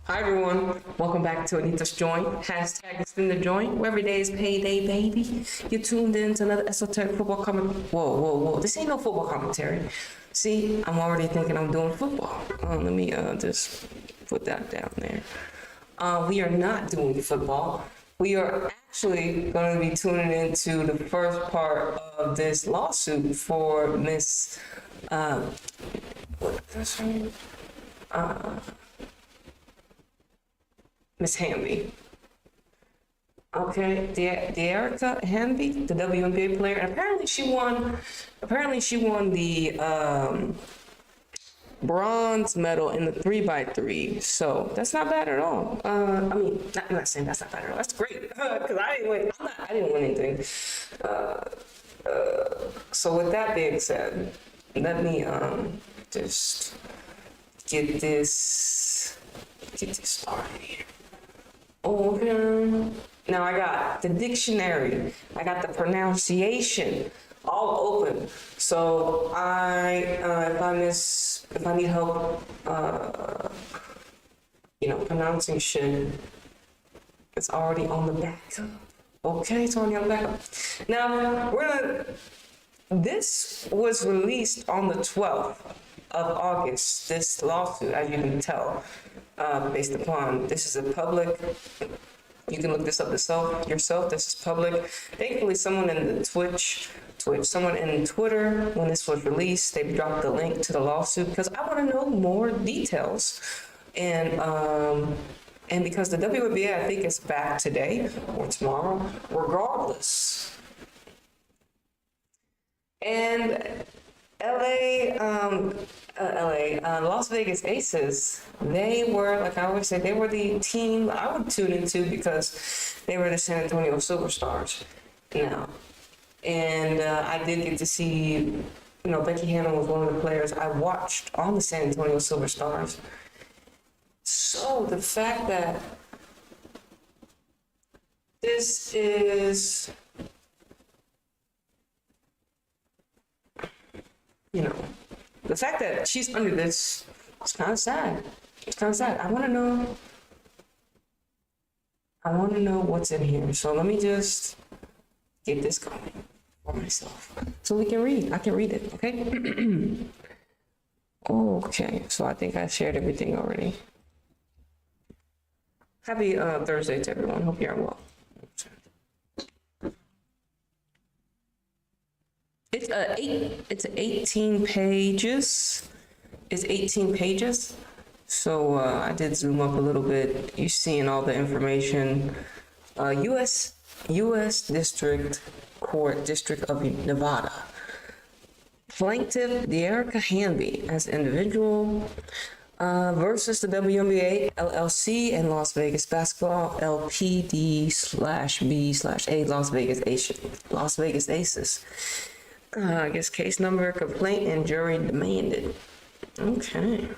Hi everyone, welcome back to Anita's Joint, hashtag Extendajoint, where every day is payday, baby. You tuned in to another esoteric football comment. Whoa, this ain't no football commentary. See, I'm already thinking I'm doing football. Let me just put that down there. We are not doing football. We are actually going to be tuning into the first part of this lawsuit for Miss, what's her name? Miss Hamby. Okay, Dearica Hamby, the WNBA player, and apparently she won the bronze medal in the 3x3. So that's not bad at all. I mean, I'm not saying that's not bad at all. That's great because I didn't win. I didn't win anything. So with that being said, let me just get this started here. Okay. Now I got the dictionary. I got the pronunciation all open. So if I need help, pronouncing shit, it's already on the back. Okay, it's already on the back. Now this was released on the 12th of August, this lawsuit, as you can tell, based upon, this is a public, you can look this up yourself, this is public. Thankfully, someone in the someone in Twitter, when this was released, they dropped the link to the lawsuit because I want to know more details. And because the WNBA, I think, is back today or tomorrow, regardless. And Las Vegas Aces, they were, like I always say, they were the team I would tune into because they were the San Antonio Superstars now. And I did get to see, Becky Hammond was one of the players I watched on the San Antonio Superstars. So the fact that this is, the fact that she's under this, it's kind of sad. It's kind of sad. I want to know what's in here. So let me just get this going for myself so we can read. I can read it, okay? Okay, so I think I shared everything already. Happy Thursday to everyone. Hope you're well. It's 18 pages. It's 18 pages. So I did zoom up a little bit. You're seeing all the information. U.S. District Court, District of Nevada. Plaintiff Dearica Hamby as individual versus the WNBA LLC and Las Vegas Basketball LPD/B/A Las Vegas Aces. I guess case number, complaint, and jury demanded. Okay.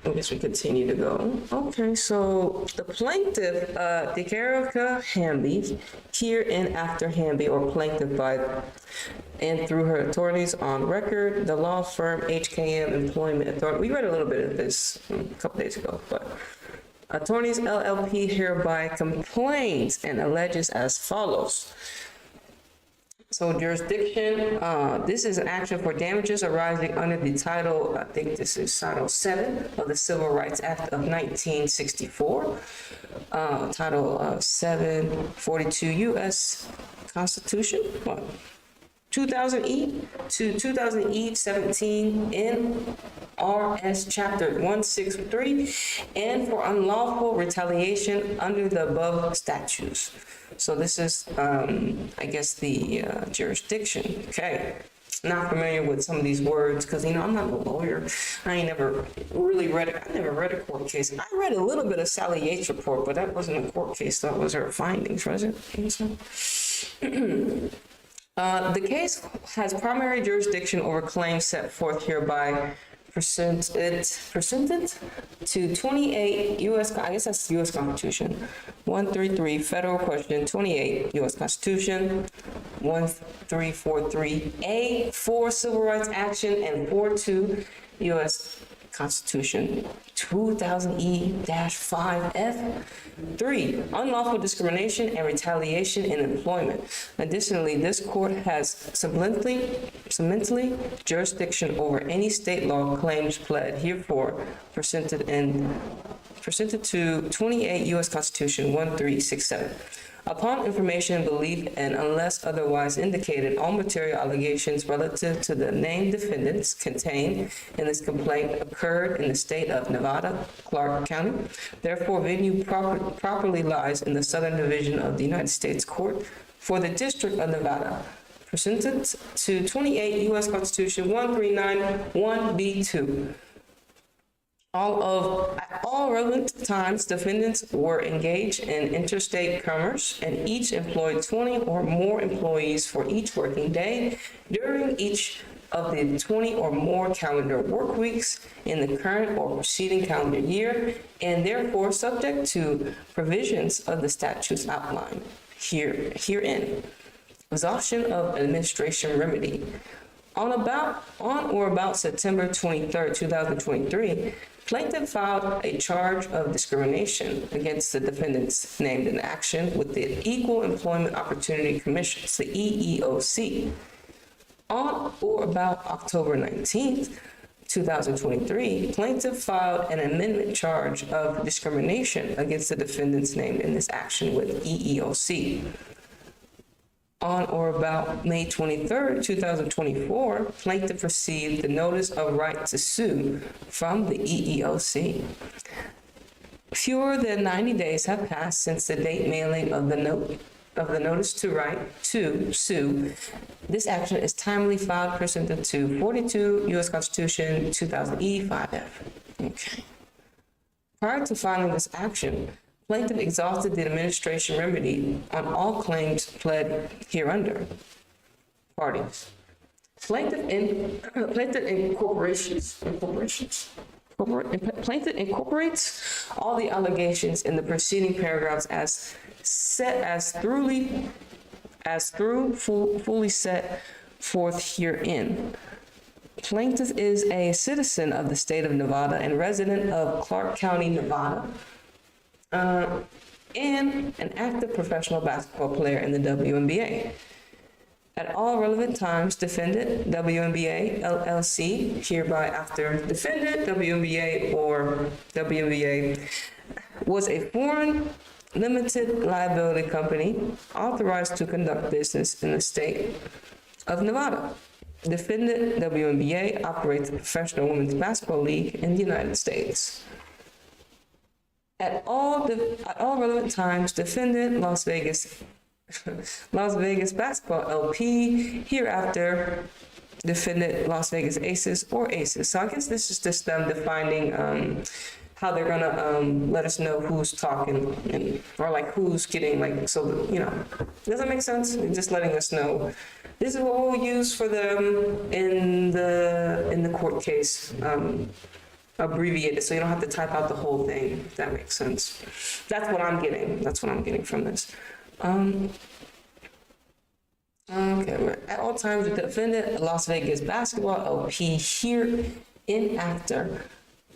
I guess we continue to go. Okay, so the plaintiff, Dearica Hamby, hereinafter Hamby, or plaintiff by and through her attorneys on record, the law firm HKM Employment Authority. We read a little bit of this a couple days ago, but Attorneys LLP hereby complains and alleges as follows. So jurisdiction, this is an action for damages arising under the title, I think this is Title 7 of the Civil Rights Act of 1964. Title 742 U.S. Constitution, 2000E to 2000E 17 in RS Chapter 163, and for unlawful retaliation under the above statutes. So this is, I guess, the jurisdiction. Okay. Not familiar with some of these words because, I'm not a lawyer. I never read a court case. I read a little bit of Sally Yates' report, but that wasn't a court case. That was her findings, was it? The case has primary jurisdiction over claims set forth hereby pursuant to 28 U.S. I guess that's U.S. Constitution 133 Federal Question 28 U.S. Constitution 1343A 4 Civil Rights Action and 42 U.S. Constitution 2000E-5F. 3. Unlawful discrimination and retaliation in employment. Additionally, this court has substantially jurisdiction over any state law claims pled herefore presented to 28 U.S. Constitution 1367. Upon information, belief, and unless otherwise indicated, all material allegations relative to the named defendants contained in this complaint occurred in the state of Nevada, Clark County. Therefore, venue properly lies in the Southern Division of the United States Court for the District of Nevada, presented to 28 U.S. Constitution 1391B2. At all relevant times, defendants were engaged in interstate commerce and each employed 20 or more employees for each working day during each of the 20 or more calendar work weeks in the current or preceding calendar year, and therefore subject to provisions of the statutes outlined herein. Exhaustion of administration remedy. On or about September 23, 2023, plaintiff filed a charge of discrimination against the defendants named in action with the Equal Employment Opportunity Commission, the EEOC. On or about October 19, 2023, plaintiff filed an amendment charge of discrimination against the defendants named in this action with EEOC. On or about May 23, 2024, plaintiff received the notice of right to sue from the EEOC. Fewer than 90 days have passed since the date mailing of the notice to right to sue. This action is timely filed pursuant to 42 U.S. Constitution 2000E-5F. Okay. Prior to filing this action, plaintiff exhausted the administration remedy on all claims pled hereunder. Parties. Plaintiff incorporates all the allegations in the preceding paragraphs fully set forth herein. Plaintiff is a citizen of the state of Nevada and resident of Clark County, Nevada. And an active professional basketball player in the WNBA. At all relevant times, defendant, WNBA, LLC, hereby after defendant, WNBA, or WNBA, was a foreign limited liability company authorized to conduct business in the state of Nevada. Defendant, WNBA, operates a professional women's basketball league in the United States. At all relevant times, defendant, Las Vegas Basketball LP, hereafter defendant, Las Vegas Aces or Aces. So I guess this is just them defining how they're gonna let us know who's talking or like who's getting like, so you know, does that make sense? Just letting us know this is what we'll use for them in the court case. Abbreviated, so you don't have to type out the whole thing, if that makes sense. That's what I'm getting from this. Okay, at all times, the defendant, Las Vegas Basketball LP, here in after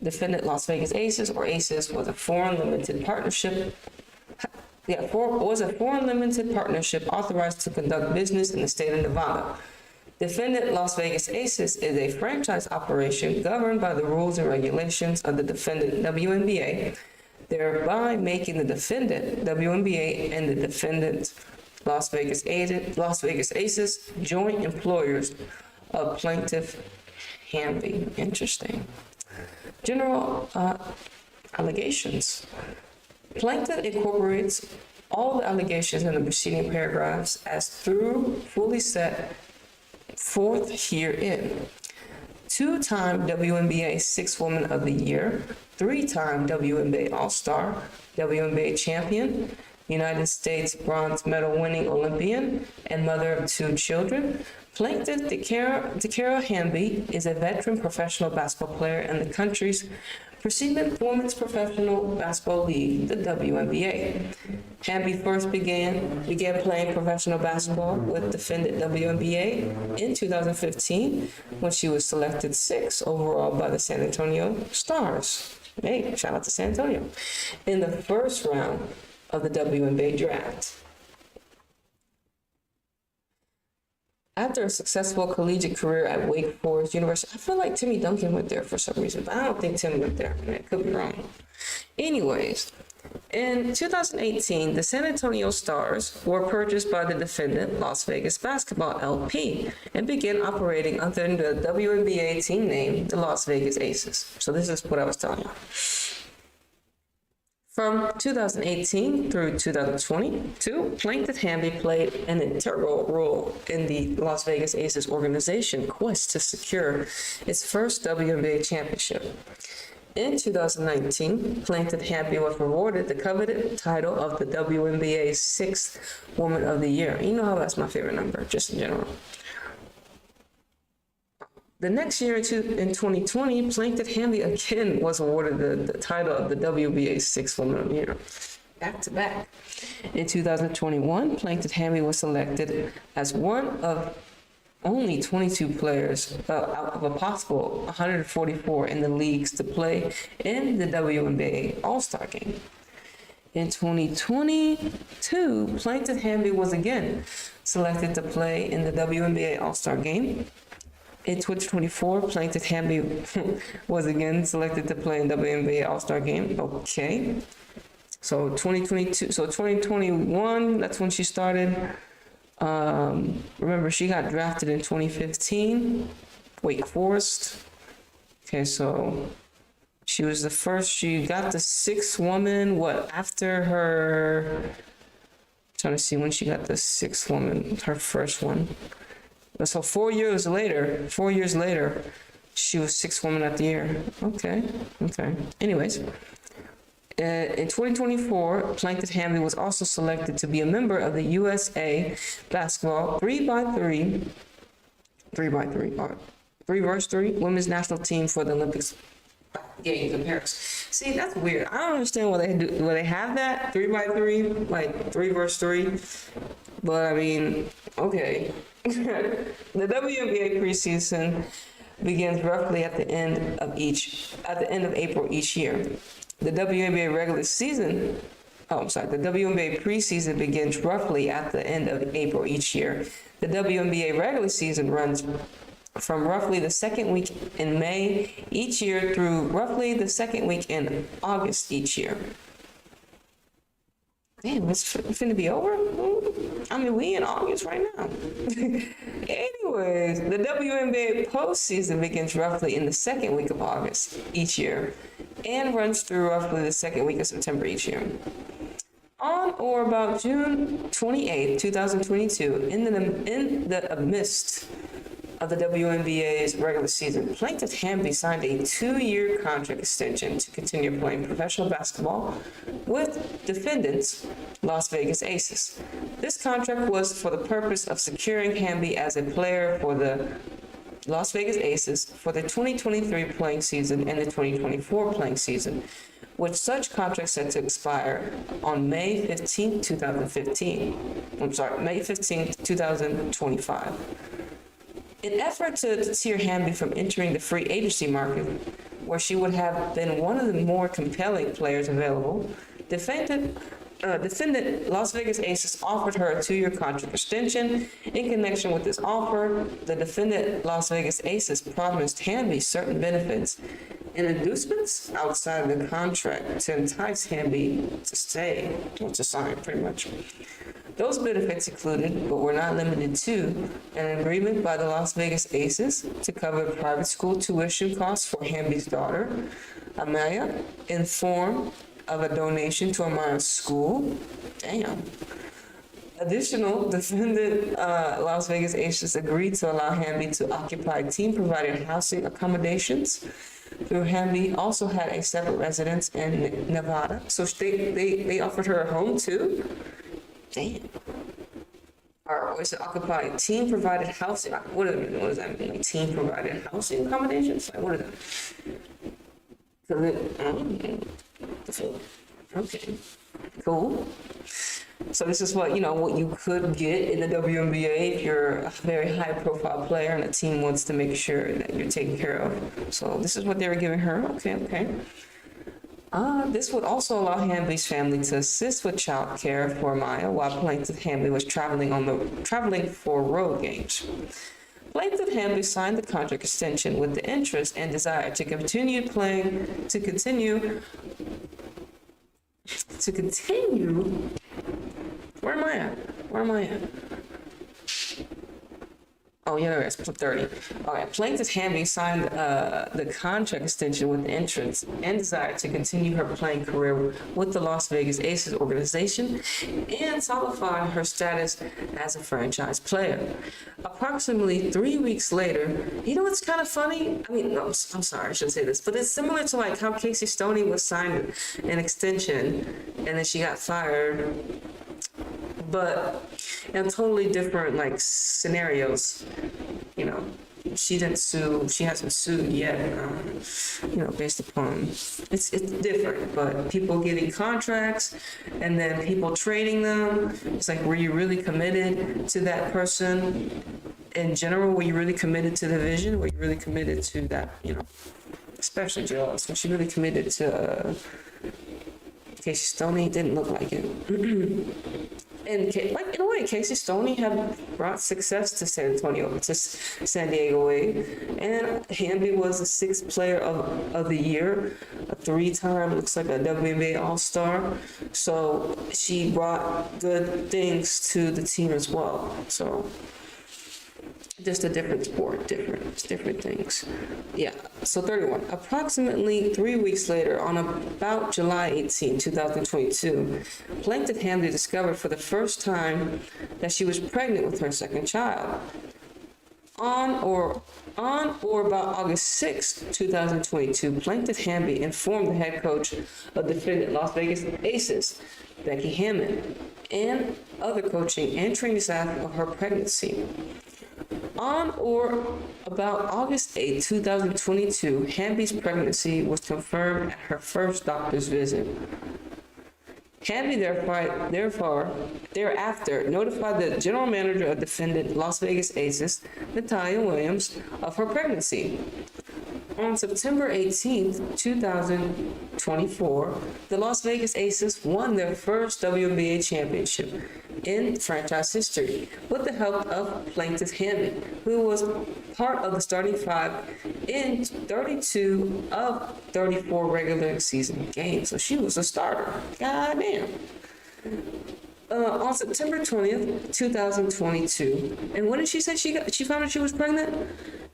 defendant, Las Vegas Aces or Aces was a foreign limited partnership. Was a foreign limited partnership authorized to conduct business in the state of Nevada. Defendant, Las Vegas Aces, is a franchise operation governed by the rules and regulations of the defendant, WNBA, thereby making the defendant, WNBA, and the defendant, Las Vegas Aces, joint employers of plaintiff Hamby. Interesting. General allegations. Plaintiff incorporates all the allegations in the preceding paragraphs as fully set forth herein. 2-time WNBA Sixth Woman of the Year, 3-time WNBA All-Star, WNBA Champion, United States bronze medal winning Olympian, and mother of 2 children. Plaintiff Dearica Hamby is a veteran professional basketball player and the country's Preceding Women's Professional Basketball League, the WNBA. Hamby first began playing professional basketball with defended WNBA in 2015 when she was selected 6th overall by the San Antonio Stars. Hey, shout out to San Antonio. In the first round of the WNBA draft. After a successful collegiate career at Wake Forest University, I feel like Timmy Duncan went there for some reason, but I don't think Tim went there. I could be wrong. Anyways, in 2018, the San Antonio Stars were purchased by the defendant Las Vegas Basketball LP and began operating under the WNBA team name, the Las Vegas Aces. So this is what I was telling you. From 2018 through 2022, Plankton Hamby played an integral role in the Las Vegas Aces organization quest to secure its first WNBA championship. In 2019, Plankton Hamby was awarded the coveted title of the WNBA's 6th Woman of the Year. You know how that's my favorite number, just in general. The next year, in 2020, Plankton Hamby again was awarded the title of the WNBA's 6th Woman of the Year, back to back. In 2021, Plankton Hamby was selected as one of only 22 players out of a possible 144 in the leagues to play in the WNBA All-Star Game. In 2022, Plankton Hamby was again selected to play in the WNBA All-Star Game. In 2024, Plankton Hamby was again selected to play in WNBA All-Star Game. Okay. So 2021, that's when she started. Remember, she got drafted in 2015, Wake Forest. Okay, so she was the first, she got the 6th woman, after her, I'm trying to see when she got the 6th woman, her first one. So 4 years later, she was 6th woman of the year. Okay. Anyways, in 2024, Plankton Hamby was also selected to be a member of the USA Basketball 3x3 women's national team for the Olympics Games in Paris. See, that's weird. I don't understand why they have that 3x3, like 3 versus 3. But I mean, okay. The WNBA preseason begins roughly at the end of April each year. The WNBA the WNBA preseason begins roughly at the end of April each year. The WNBA regular season runs from roughly the second week in May each year through roughly the second week in August each year. Damn, it's finna be over? I mean, we in August right now. Anyways, the WNBA postseason begins roughly in the second week of August each year and runs through roughly the second week of September each year. On or about June 28, 2022, in the midst of the WNBA's regular season, Plankton Hamby signed a 2-year contract extension to continue playing professional basketball with defendants Las Vegas Aces. This contract was for the purpose of securing Hamby as a player for the Las Vegas Aces for the 2023 playing season and the 2024 playing season, with such contract set to expire on May 15, 2025. In effort to deter Hamby from entering the free agency market, where she would have been one of the more compelling players available, defendant Las Vegas Aces offered her a 2-year contract extension. In connection with this offer, the defendant Las Vegas Aces promised Hamby certain benefits and inducements outside of the contract to entice Hamby to stay, or to sign, pretty much. Those benefits included, but were not limited to, an agreement by the Las Vegas Aces to cover private school tuition costs for Hamby's daughter, Amaya, in form of a donation to Amaya's school. Damn. Additional, defendant Las Vegas Aces agreed to allow Hamby to occupy team-provided housing accommodations. Through Hamby also had a separate residence in Nevada, so they offered her a home too. Damn. Or was it occupied team-provided housing? What does that mean? Like team-provided housing accommodations? Like, what is that? Okay, cool. So this is what, what you could get in the WNBA if you're a very high profile player and a team wants to make sure that you're taken care of. So this is what they were giving her. Okay. This would also allow Hamby's family to assist with child care for Maya while plaintiff Hamby was traveling for road games. Plaintiff Hamby signed the contract extension with the interest and desire to continue. Where am I at? Oh, yeah, it's 30. All right, Plaintiff Hamby signed the contract extension with the entrance and desire to continue her playing career with the Las Vegas Aces organization and solidify her status as a franchise player. Approximately 3 weeks later, what's kind of funny? I mean, no, I'm sorry, I shouldn't say this, but it's similar to like how Casey Stoney was signed an extension and then she got fired. But in totally different like scenarios, she didn't sue. She hasn't sued yet. Based upon it's different. But people getting contracts and then people trading them. It's like, were you really committed to that person? In general, were you really committed to the vision? Were you really committed to that? Especially Jones. Was she really committed to? Casey Stoney didn't look like it. And like in a way, Casey Stoney had brought success to San Diego, and Hamby was the 6th player of the year, a 3-time, looks like a WNBA All-Star. So she brought good things to the team as well. So just a different sport, different things. Yeah, so 31. Approximately 3 weeks later, on about July 18, 2022, Plaintiff Hamby discovered for the first time that she was pregnant with her second child. On or about August 6, 2022, Plaintiff Hamby informed the head coach of defendant Las Vegas Aces, Becky Hammond, and other coaching and training staff of her pregnancy. On or about August 8, 2022, Hamby's pregnancy was confirmed at her first doctor's visit. Hamby thereafter notified the general manager of defendant Las Vegas Aces, Natalia Williams, of her pregnancy. On September 18, 2024, the Las Vegas Aces won their first WNBA championship in franchise history with the help of Plaintiff Hamby, who was part of the starting 5 in 32 of 34 regular season games. So she was a starter. God damn. On September 20th, 2022, and when did she say she found out she was pregnant?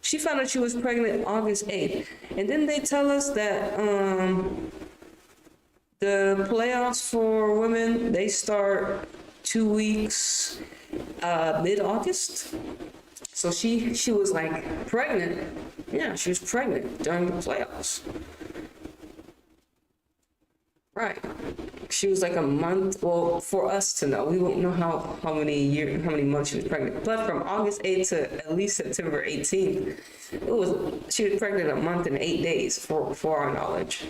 She found out she was pregnant August 8th. And then they tell us that the playoffs for women, they start 2 weeks mid-August. So she was like pregnant. Yeah, she was pregnant during the playoffs. Right. She was like a month. Well, for us to know, we won't know how many months she was pregnant. But from August 8th to at least September 18th, she was pregnant a month and 8 days for our knowledge.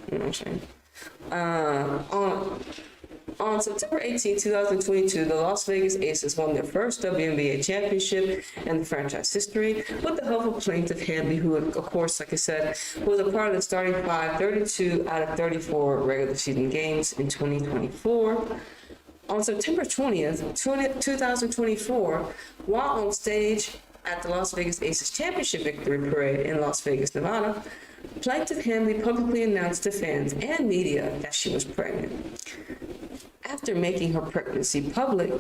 You know what I'm saying? On September 18, 2022, the Las Vegas Aces won their first WNBA championship in the franchise history with the help of Plaintiff Hamby, who, of course, like I said, was a part of the starting 5, 32 out of 34 regular season games in 2024. On September 20th, 2024, while on stage at the Las Vegas Aces Championship Victory Parade in Las Vegas, Nevada, Plaintiff Hamby publicly announced to fans and media that she was pregnant. After making her pregnancy public,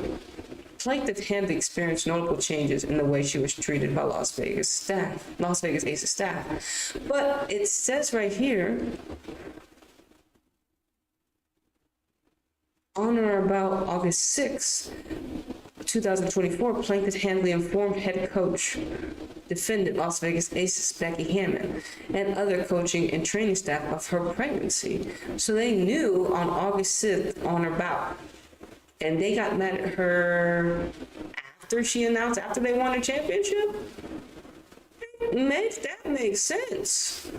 Plaintiff Hamby experienced notable changes in the way she was treated by Las Vegas Aces staff. But it says right here, on or about August 6, 2024, Plaintiff Hamby informed head coach, defendant Las Vegas Aces Becky Hammond, and other coaching and training staff of her pregnancy. So they knew on August 6th, on or about. And they got mad at her after they won the championship? That makes sense.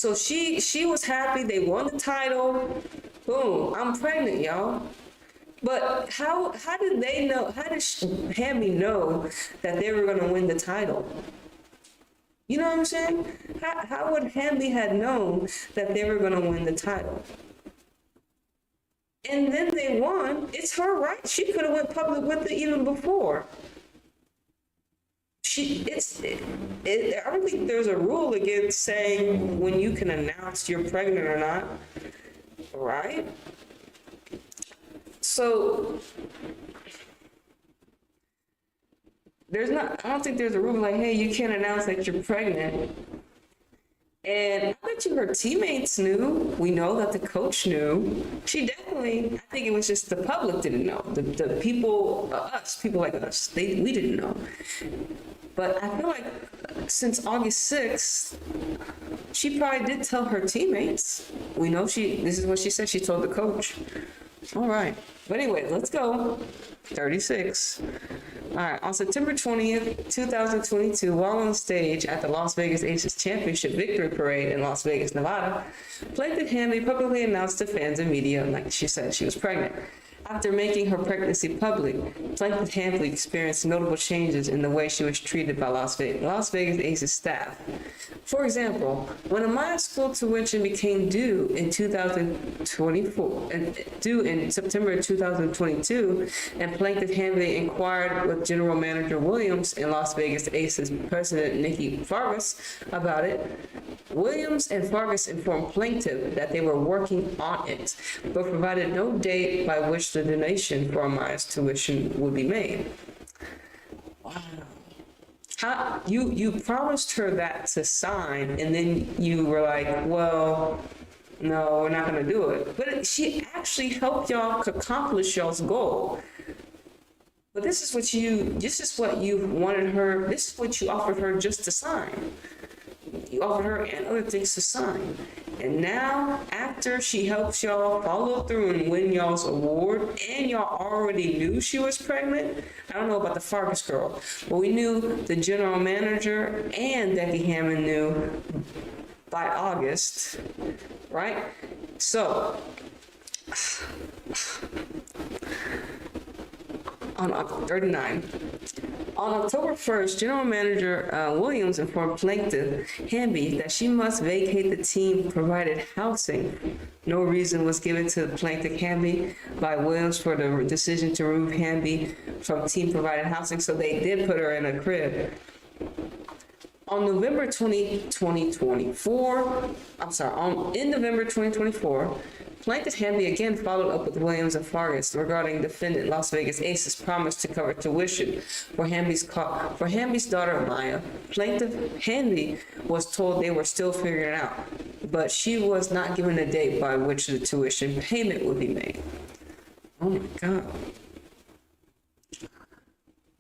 So she was happy. They won the title. Boom, I'm pregnant, y'all. But how did they know? How did Hamby know that they were going to win the title? You know what I'm saying? How would Hamby had known that they were going to win the title? And then they won. It's her right. She could have went public with it even before. I don't think there's a rule against saying when you can announce you're pregnant or not, right? So I don't think there's a rule like, hey, you can't announce that you're pregnant. And I bet you her teammates knew. We know that the coach knew. She definitely, I think it was just the public didn't know. The people, people like us, we didn't know. But I feel like since August 6th, she probably did tell her teammates. We know this is what she said. She told the coach. All right. But anyway, let's go. 36. All right. On September 20th, 2022, while on stage at the Las Vegas Aces Championship Victory Parade in Las Vegas, Nevada, plaintiff Hamby publicly announced to fans and media, like she said, she was pregnant. After making her pregnancy public, plaintiff Hamby experienced notable changes in the way she was treated by Las Vegas Aces staff. For example, when Amaya's school tuition became due in 2024, due in September 2022, and plaintiff Hamby inquired with General Manager Williams and Las Vegas Aces President Nikki Fargas about it, Williams and Fargas informed plaintiff that they were working on it, but provided no date by which the donation for Amaya's tuition would be made. Wow. How you promised her that to sign, and then you were like, well, no, we're not going to do it. But she actually helped y'all accomplish y'all's goal. But this is what you wanted her, this is what you offered her just to sign. You offered her and other things to sign. And now, after she helps y'all follow through and win y'all's award, and y'all already knew she was pregnant, I don't know about the Farkas girl, but we knew the general manager and Becky Hammond knew by August, right? So, on 39. On October 1st, General Manager Williams informed plaintiff Hamby that she must vacate the team-provided housing. No reason was given to plaintiff Hamby by Williams for the decision to remove Hamby from team-provided housing, so they did put her in a crib. On November 2024, in November 2024, plaintiff Hamby again followed up with Williams and Fargas regarding defendant Las Vegas Aces' promise to cover tuition for Hamby's daughter Maya. Plaintiff Hamby was told they were still figuring it out, but she was not given a date by which the tuition payment would be made. Oh my God.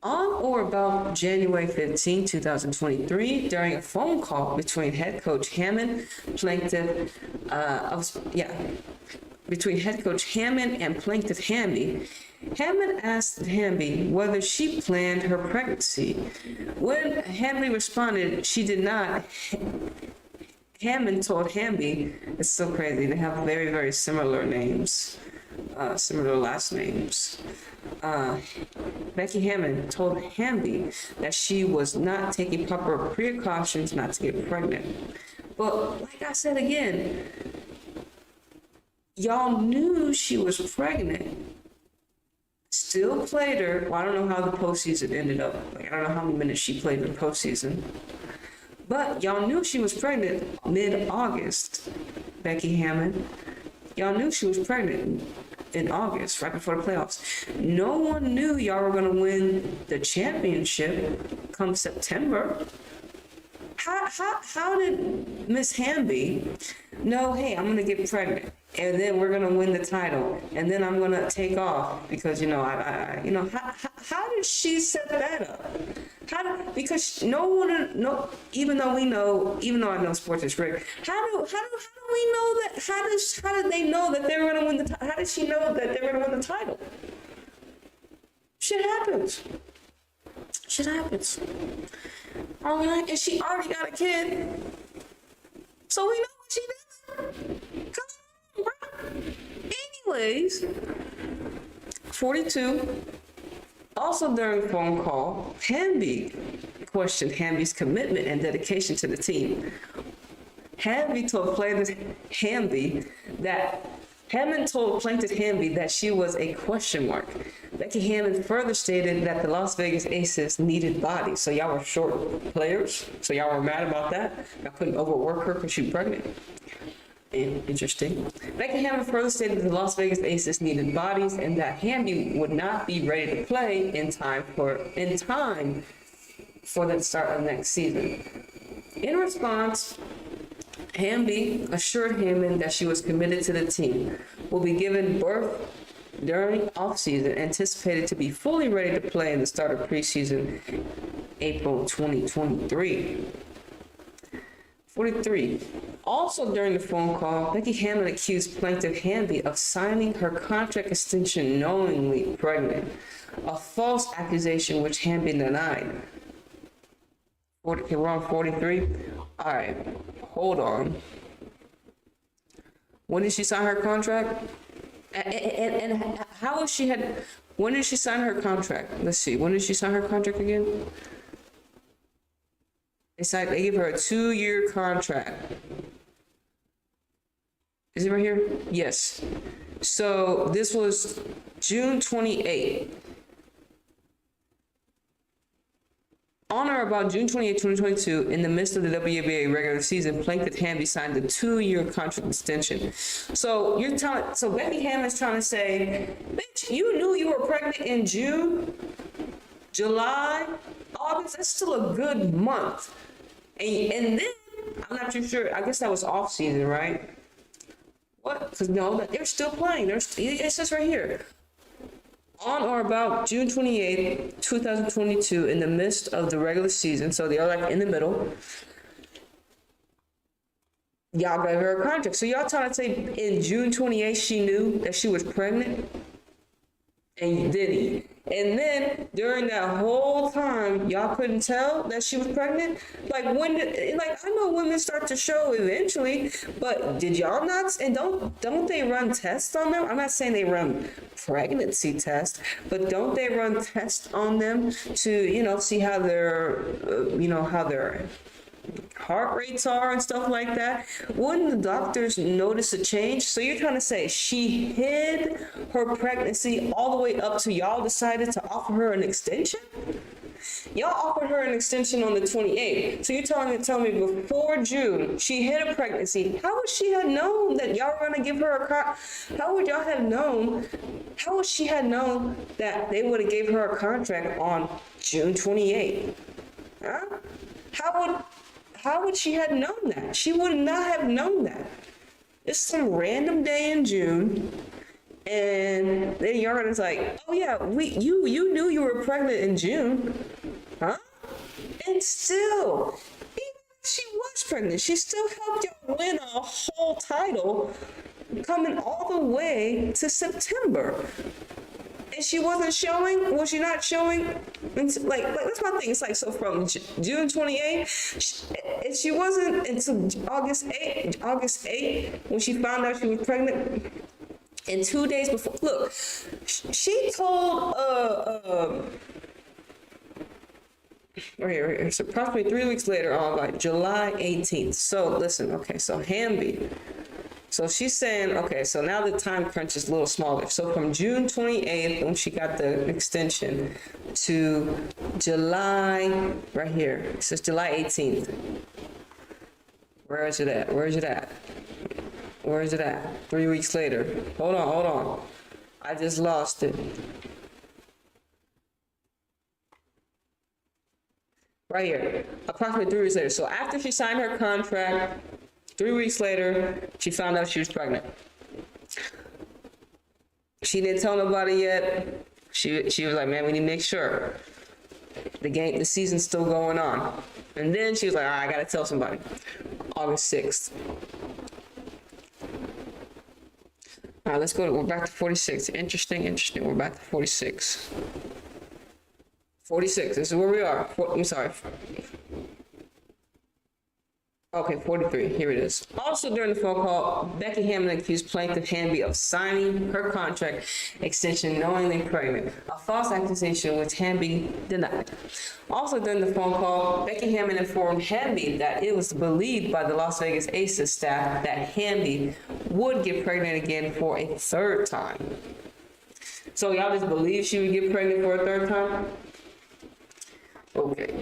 On or about January 15, 2023, during a phone call between head coach Hammond, between head coach Hammond and plaintiff Hamby, Hammond asked Hamby whether she planned her pregnancy. When Hamby responded she did not, Hammond told Hamby, it's so crazy, they have very, very similar names, similar last names. Becky Hammond told Hamby that she was not taking proper precautions not to get pregnant. But like I said again, y'all knew she was pregnant. Still played her. Well, I don't know how the postseason ended up. I don't know how many minutes she played in the postseason. But y'all knew she was pregnant mid-August, Becky Hammond. Y'all knew she was pregnant in August, right before the playoffs. No one knew y'all were going to win the championship come September. How did Miss Hamby know, hey, I'm going to get pregnant, and then we're going to win the title, and then I'm going to take off because, how did she set that up? Because no one, even though I know sports is rigged, how do we know that? How did they know that they were going to win the title? How did she know that they were going to win the title? Shit happens. All right, and she already got a kid, so we know what she doing? Come on, bro. Anyways, 42. Also during the phone call, Hamby questioned Hamby's commitment and dedication to the team. Hamby told plaintiff Hamby that Hammond told plaintiff Hamby that she was a question mark. Becky Hammond further stated that the Las Vegas Aces needed bodies. So y'all were short players. So y'all were mad about that. Y'all couldn't overwork her because she was pregnant. Interesting. Becky Hammond further stated that the Las Vegas Aces needed bodies and that Hamby would not be ready to play in time for the start of next season. In response, Hamby assured Hammond that she was committed to the team, will be given birth during off-season, anticipated to be fully ready to play in the start of preseason April 2023. 43. Also during the phone call, Becky Hammond accused plaintiff Hamby of signing her contract extension knowingly pregnant, a false accusation which Hamby denied. Okay, we're on 43. All right, hold on. When did she sign her contract? And how is she had? When did she sign her contract? Let's see. When did she sign her contract again? They gave her a 2-year contract. Is it right here? Yes. So this was June 28th. On or about June 28, 2022, in the midst of the WNBA regular season, plaintiff Hamby signed a 2-year contract extension. So Becky Hammond's trying to say, bitch, you knew you were pregnant in June, July, August. That's still a good month. And then, I'm not too sure, I guess that was off season, right? What? Because no, they're still playing. It says right here. On or about June 28, 2022, in the midst of the regular season, so they are like in the middle, y'all gave her a contract. So y'all trying to say in June 28, she knew that she was pregnant? And then during that whole time, y'all couldn't tell that she was pregnant? I know women start to show eventually, but did y'all not? And don't they run tests on them? I'm not saying they run pregnancy tests, but don't they run tests on them to, see how their heart rates are and stuff like that? Wouldn't the doctors notice a change? So you're trying to say she hid her pregnancy all the way up to y'all decided to offer her an extension? Y'all offered her an extension on the 28th. So you're tell me before June, she hid a pregnancy. How would she have known that y'all were gonna give her a How would she have known that they would have gave her a contract on June 28th? Huh? How would she have known that? She would not have known that. It's some random day in June, and then y'all is like, oh yeah, you knew you were pregnant in June, huh? And still, even if she was pregnant, she still helped y'all win a whole title, coming all the way to September. And she wasn't showing? Was she not showing? That's my thing. It's like, so from June 28th, and she wasn't until August 8th, when she found out she was pregnant. And 2 days before, look, she told, right here. It's approximately 3 weeks later on, like July 18th. So listen, okay, so Hamby. So she's saying, okay, so now the time crunch is a little smaller. So from June 28th, when she got the extension, to July, right here, it says July 18th. Where is it at? 3 weeks later. Hold on. I just lost it. Right here, approximately 3 weeks later. So after she signed her contract, 3 weeks later, she found out she was pregnant. She didn't tell nobody yet. She was like, man, we need to make sure. The season's still going on. And then she was like, I gotta tell somebody. August 6th. All right, we're back to 46. Interesting. We're back to 46. 46, this is where we are. I'm sorry. Okay, 43. Here it is. Also during the phone call, Becky Hammond accused plaintiff Hamby of signing her contract extension knowingly pregnant, a false accusation which Hamby denied. Also during the phone call, Becky Hammond informed Hamby that it was believed by the Las Vegas Aces staff that Hamby would get pregnant again for a third time. So y'all just believe she would get pregnant for a third time? Okay.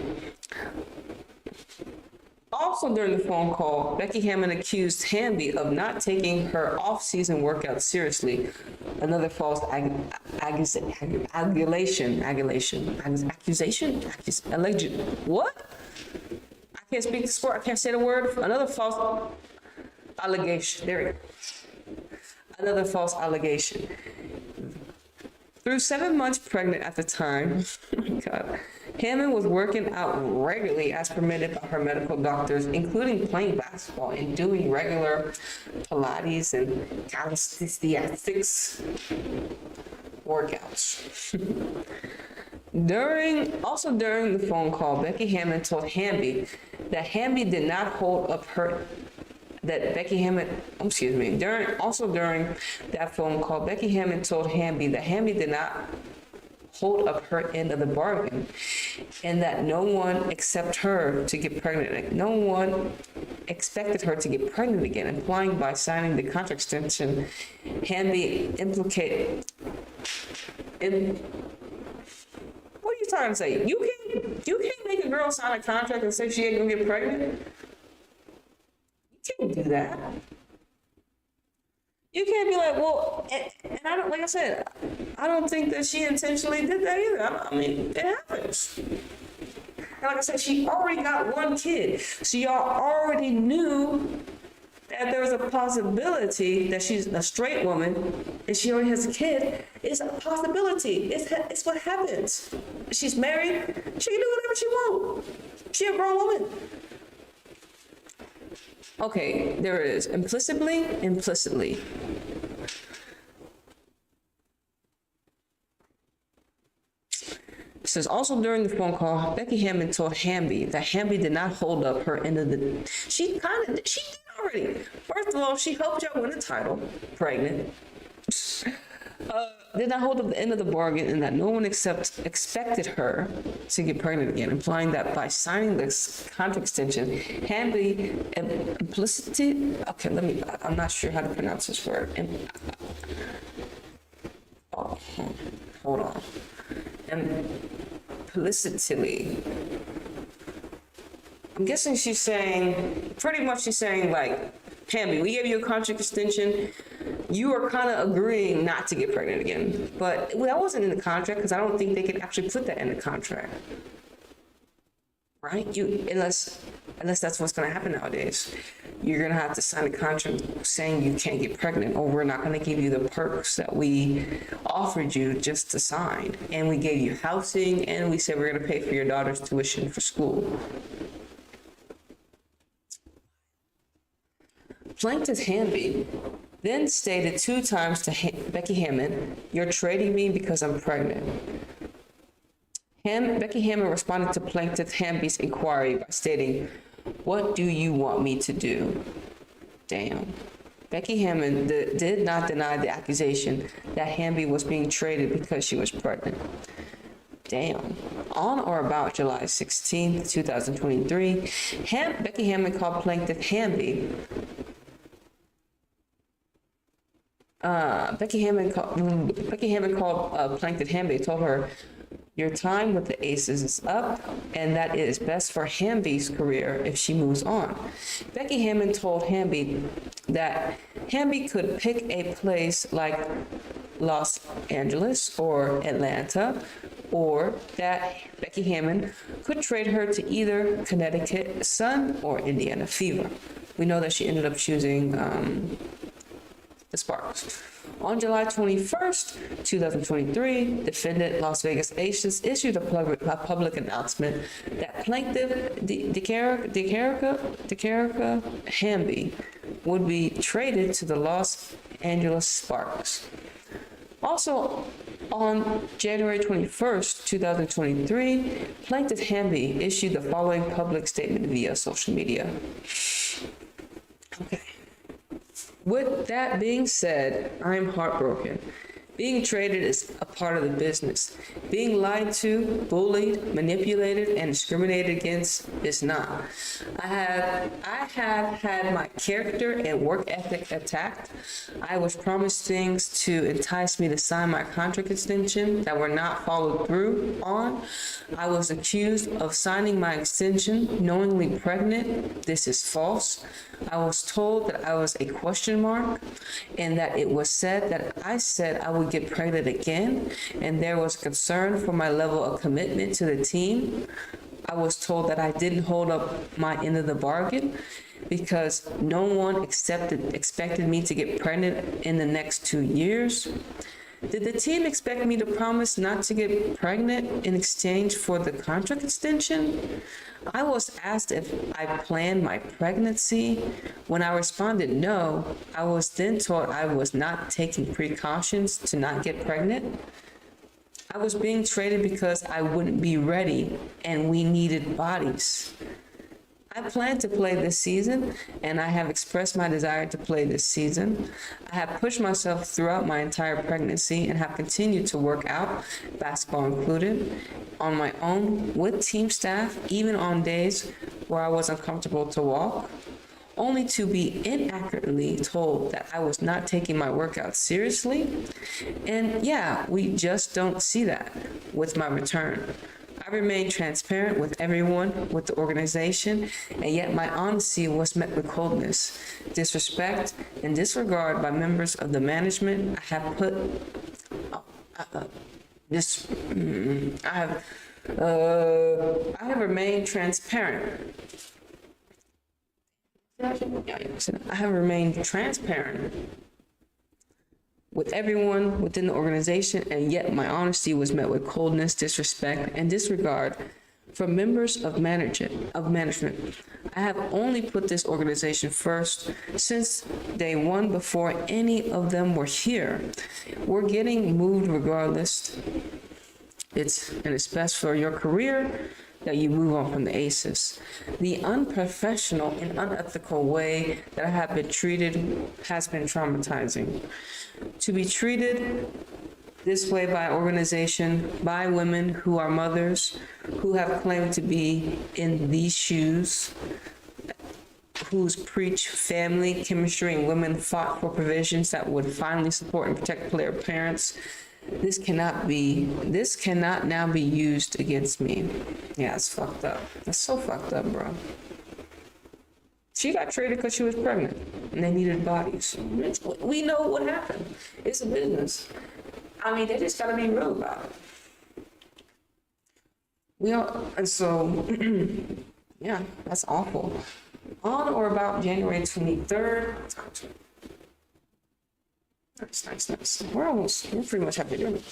Also during the phone call, Becky Hammond accused Hamby of not taking her off-season workout seriously. Another false accusation. Alleged. What? I can't speak the sport. I can't say the word. Another false allegation. There we go. Another false allegation. Through 7 months pregnant at the time, oh my God, Hammond was working out regularly as permitted by her medical doctors, including playing basketball and doing regular Pilates and calisthenics workouts. During the phone call, Becky Hammond told Hamby that Hamby did not hold up her during that phone call, Becky Hammond told Hamby that Hamby did not hold up her end of the bargain and that no one except her to get pregnant. No one expected her to get pregnant again, implying by signing the contract extension, Hamby implicated. What are you trying to say? You can't make a girl sign a contract and say she ain't gonna get pregnant. You can't do that. You can't be like, well, and I don't, like I said, I don't think that she intentionally did that either. I mean, it happens. And like I said, she already got one kid. So y'all already knew that there was a possibility that she's a straight woman and she already has a kid. It's a possibility. It's what happens. She's married. She can do whatever she wants. She's a grown woman. Okay, there it is. Implicitly. It says, also during the phone call, Becky Hammond told Hamby that Hamby did not hold up her end of the... She did already. First of all, she helped y'all win the title, pregnant. Did not hold up the end of the bargain and that no one expected her to get pregnant again, implying that by signing this contract extension, Hamby implicitly... Okay, I'm not sure how to pronounce this word. Hold on. Implicitly. I'm guessing she's saying like, Hamby, we gave you a contract extension. You are kind of agreeing not to get pregnant again. But that wasn't in the contract because I don't think they could actually put that in the contract. Right? Unless that's what's going to happen nowadays. You're going to have to sign a contract saying you can't get pregnant, or we're not going to give you the perks that we offered you just to sign. And we gave you housing, and we said we're going to pay for your daughter's tuition for school. Plaintiff Hamby then stated 2 times to Becky Hammond, "You're trading me because I'm pregnant." Becky Hammond responded to Plaintiff Hamby's inquiry by stating, "What do you want me to do?" Damn. Becky Hammond did not deny the accusation that Hamby was being traded because she was pregnant. Damn. On or about July 16, 2023, Becky Hammond called Plaintiff Hamby. Becky Hammond called Plaintiff Hamby, told her, "Your time with the Aces is up, and that it is best for Hamby's career if she moves on." Becky Hammond told Hamby that Hamby could pick a place like Los Angeles or Atlanta, or that Becky Hammond could trade her to either Connecticut Sun or Indiana Fever. We know that she ended up choosing the Sparks. On July 21st, 2023, defendant Las Vegas Aces issued a public announcement that plaintiff Dearica Hamby would be traded to the Los Angeles Sparks. Also, On January 21st, 2023, Plaintiff Hamby issued the following public statement via social media. Okay. With that being said, I'm heartbroken. Being traded is a part of the business. Being lied to, bullied, manipulated, and discriminated against is not. I have had my character and work ethic attacked. I was promised things to entice me to sign my contract extension that were not followed through on. I was accused of signing my extension knowingly pregnant. This is false. I was told that I was a question mark and that it was said that I said I would get pregnant again, and there was concern for my level of commitment to the team. I was told that I didn't hold up my end of the bargain because no one expected me to get pregnant in the next 2 years. Did the team expect me to promise not to get pregnant in exchange for the contract extension? I was asked if I planned my pregnancy. When I responded no, I was then told I was not taking precautions to not get pregnant. I was being traded because I wouldn't be ready and we needed bodies. I plan to play this season, and I have expressed my desire to play this season. I have pushed myself throughout my entire pregnancy and have continued to work out, basketball included, on my own with team staff, even on days where I was uncomfortable to walk, only to be inaccurately told that I was not taking my workout seriously. And yeah, we just don't see that with my return. I remained transparent with everyone, with the organization, and yet my honesty was met with coldness, disrespect, and disregard by members of the management. I have remained transparent. I have remained transparent with everyone within the organization, and yet my honesty was met with coldness, disrespect, and disregard from members of management. I have only put this organization first since day one before any of them were here. We're getting moved regardless. It's best for your career that you move on from the ACEs. The unprofessional and unethical way that I have been treated has been traumatizing. To be treated this way by an organization, by women who are mothers, who have claimed to be in these shoes, who's preach family, chemistry, and women fought for provisions that would finally support and protect player parents. This cannot now be used against me. Yeah, it's fucked up. That's so fucked up, bro. She got traded because she was pregnant and they needed bodies. We know what happened. It's a business. I mean, they just gotta be real about it. And so, yeah, that's awful. On or about January 23rd, Nice. We're pretty much happy doing it.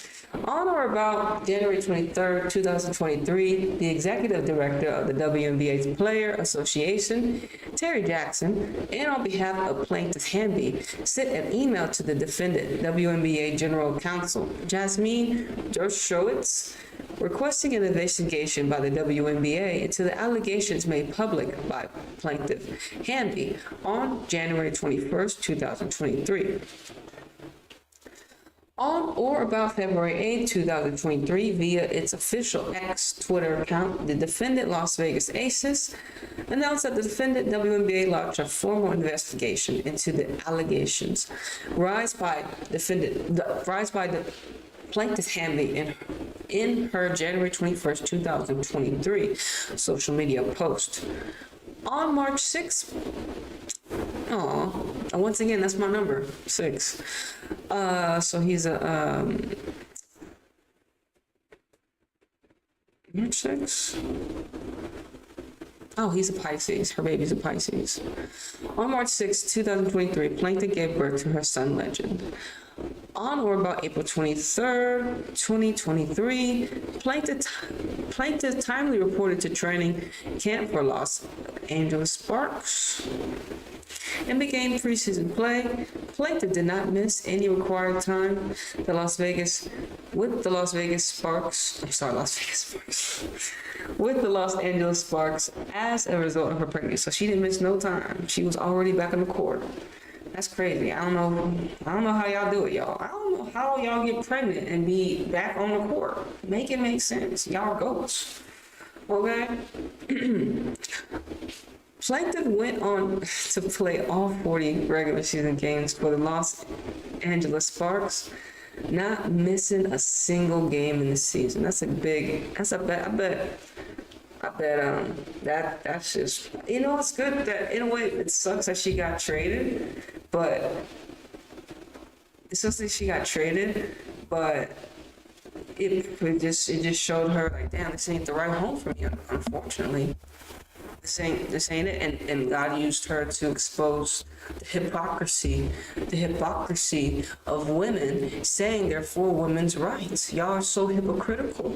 On or about January 23rd, 2023, the executive director of the WNBA's Player Association, Terry Jackson, and on behalf of Plaintiff Hamby, sent an email to the defendant, WNBA General Counsel, Jasmine Dershowitz, requesting an investigation by the WNBA into the allegations made public by Plaintiff Hamby on January 21st, 2023. On or about February 8, 2023, via its official X Twitter account, the defendant Las Vegas Aces announced that the defendant WNBA launched a formal investigation into the allegations raised by the Plaintiff Hamby in her January 21st, 2023 social media post. On March 6th, once again, that's my number, 6. So he's a, March 6? Oh, he's a Pisces. Her baby's a Pisces. On March 6, 2023, Plaintiff gave birth to her son, Legend. On or about April 23rd, 2023, Plaintiff timely reported to training camp for Los Angeles Sparks and began preseason play. Plaintiff did not miss any required time. With the Las Vegas Sparks, with the Los Angeles Sparks as a result of her pregnancy. So she didn't miss no time. She was already back on the court. That's crazy. I don't know how y'all do it, y'all. I don't know how y'all get pregnant and be back on the court. Make it make sense. Y'all goats. Okay? Plaintiff went on to play all 40 regular season games for the Los Angeles Sparks, not missing a single game in the season. That's that's just, it's good that in a way it sucks that she got traded, but it just showed her like, damn, this ain't the right home for me, unfortunately. This ain't it, and God used her to expose the hypocrisy of women saying they're for women's rights. Y'all are so hypocritical.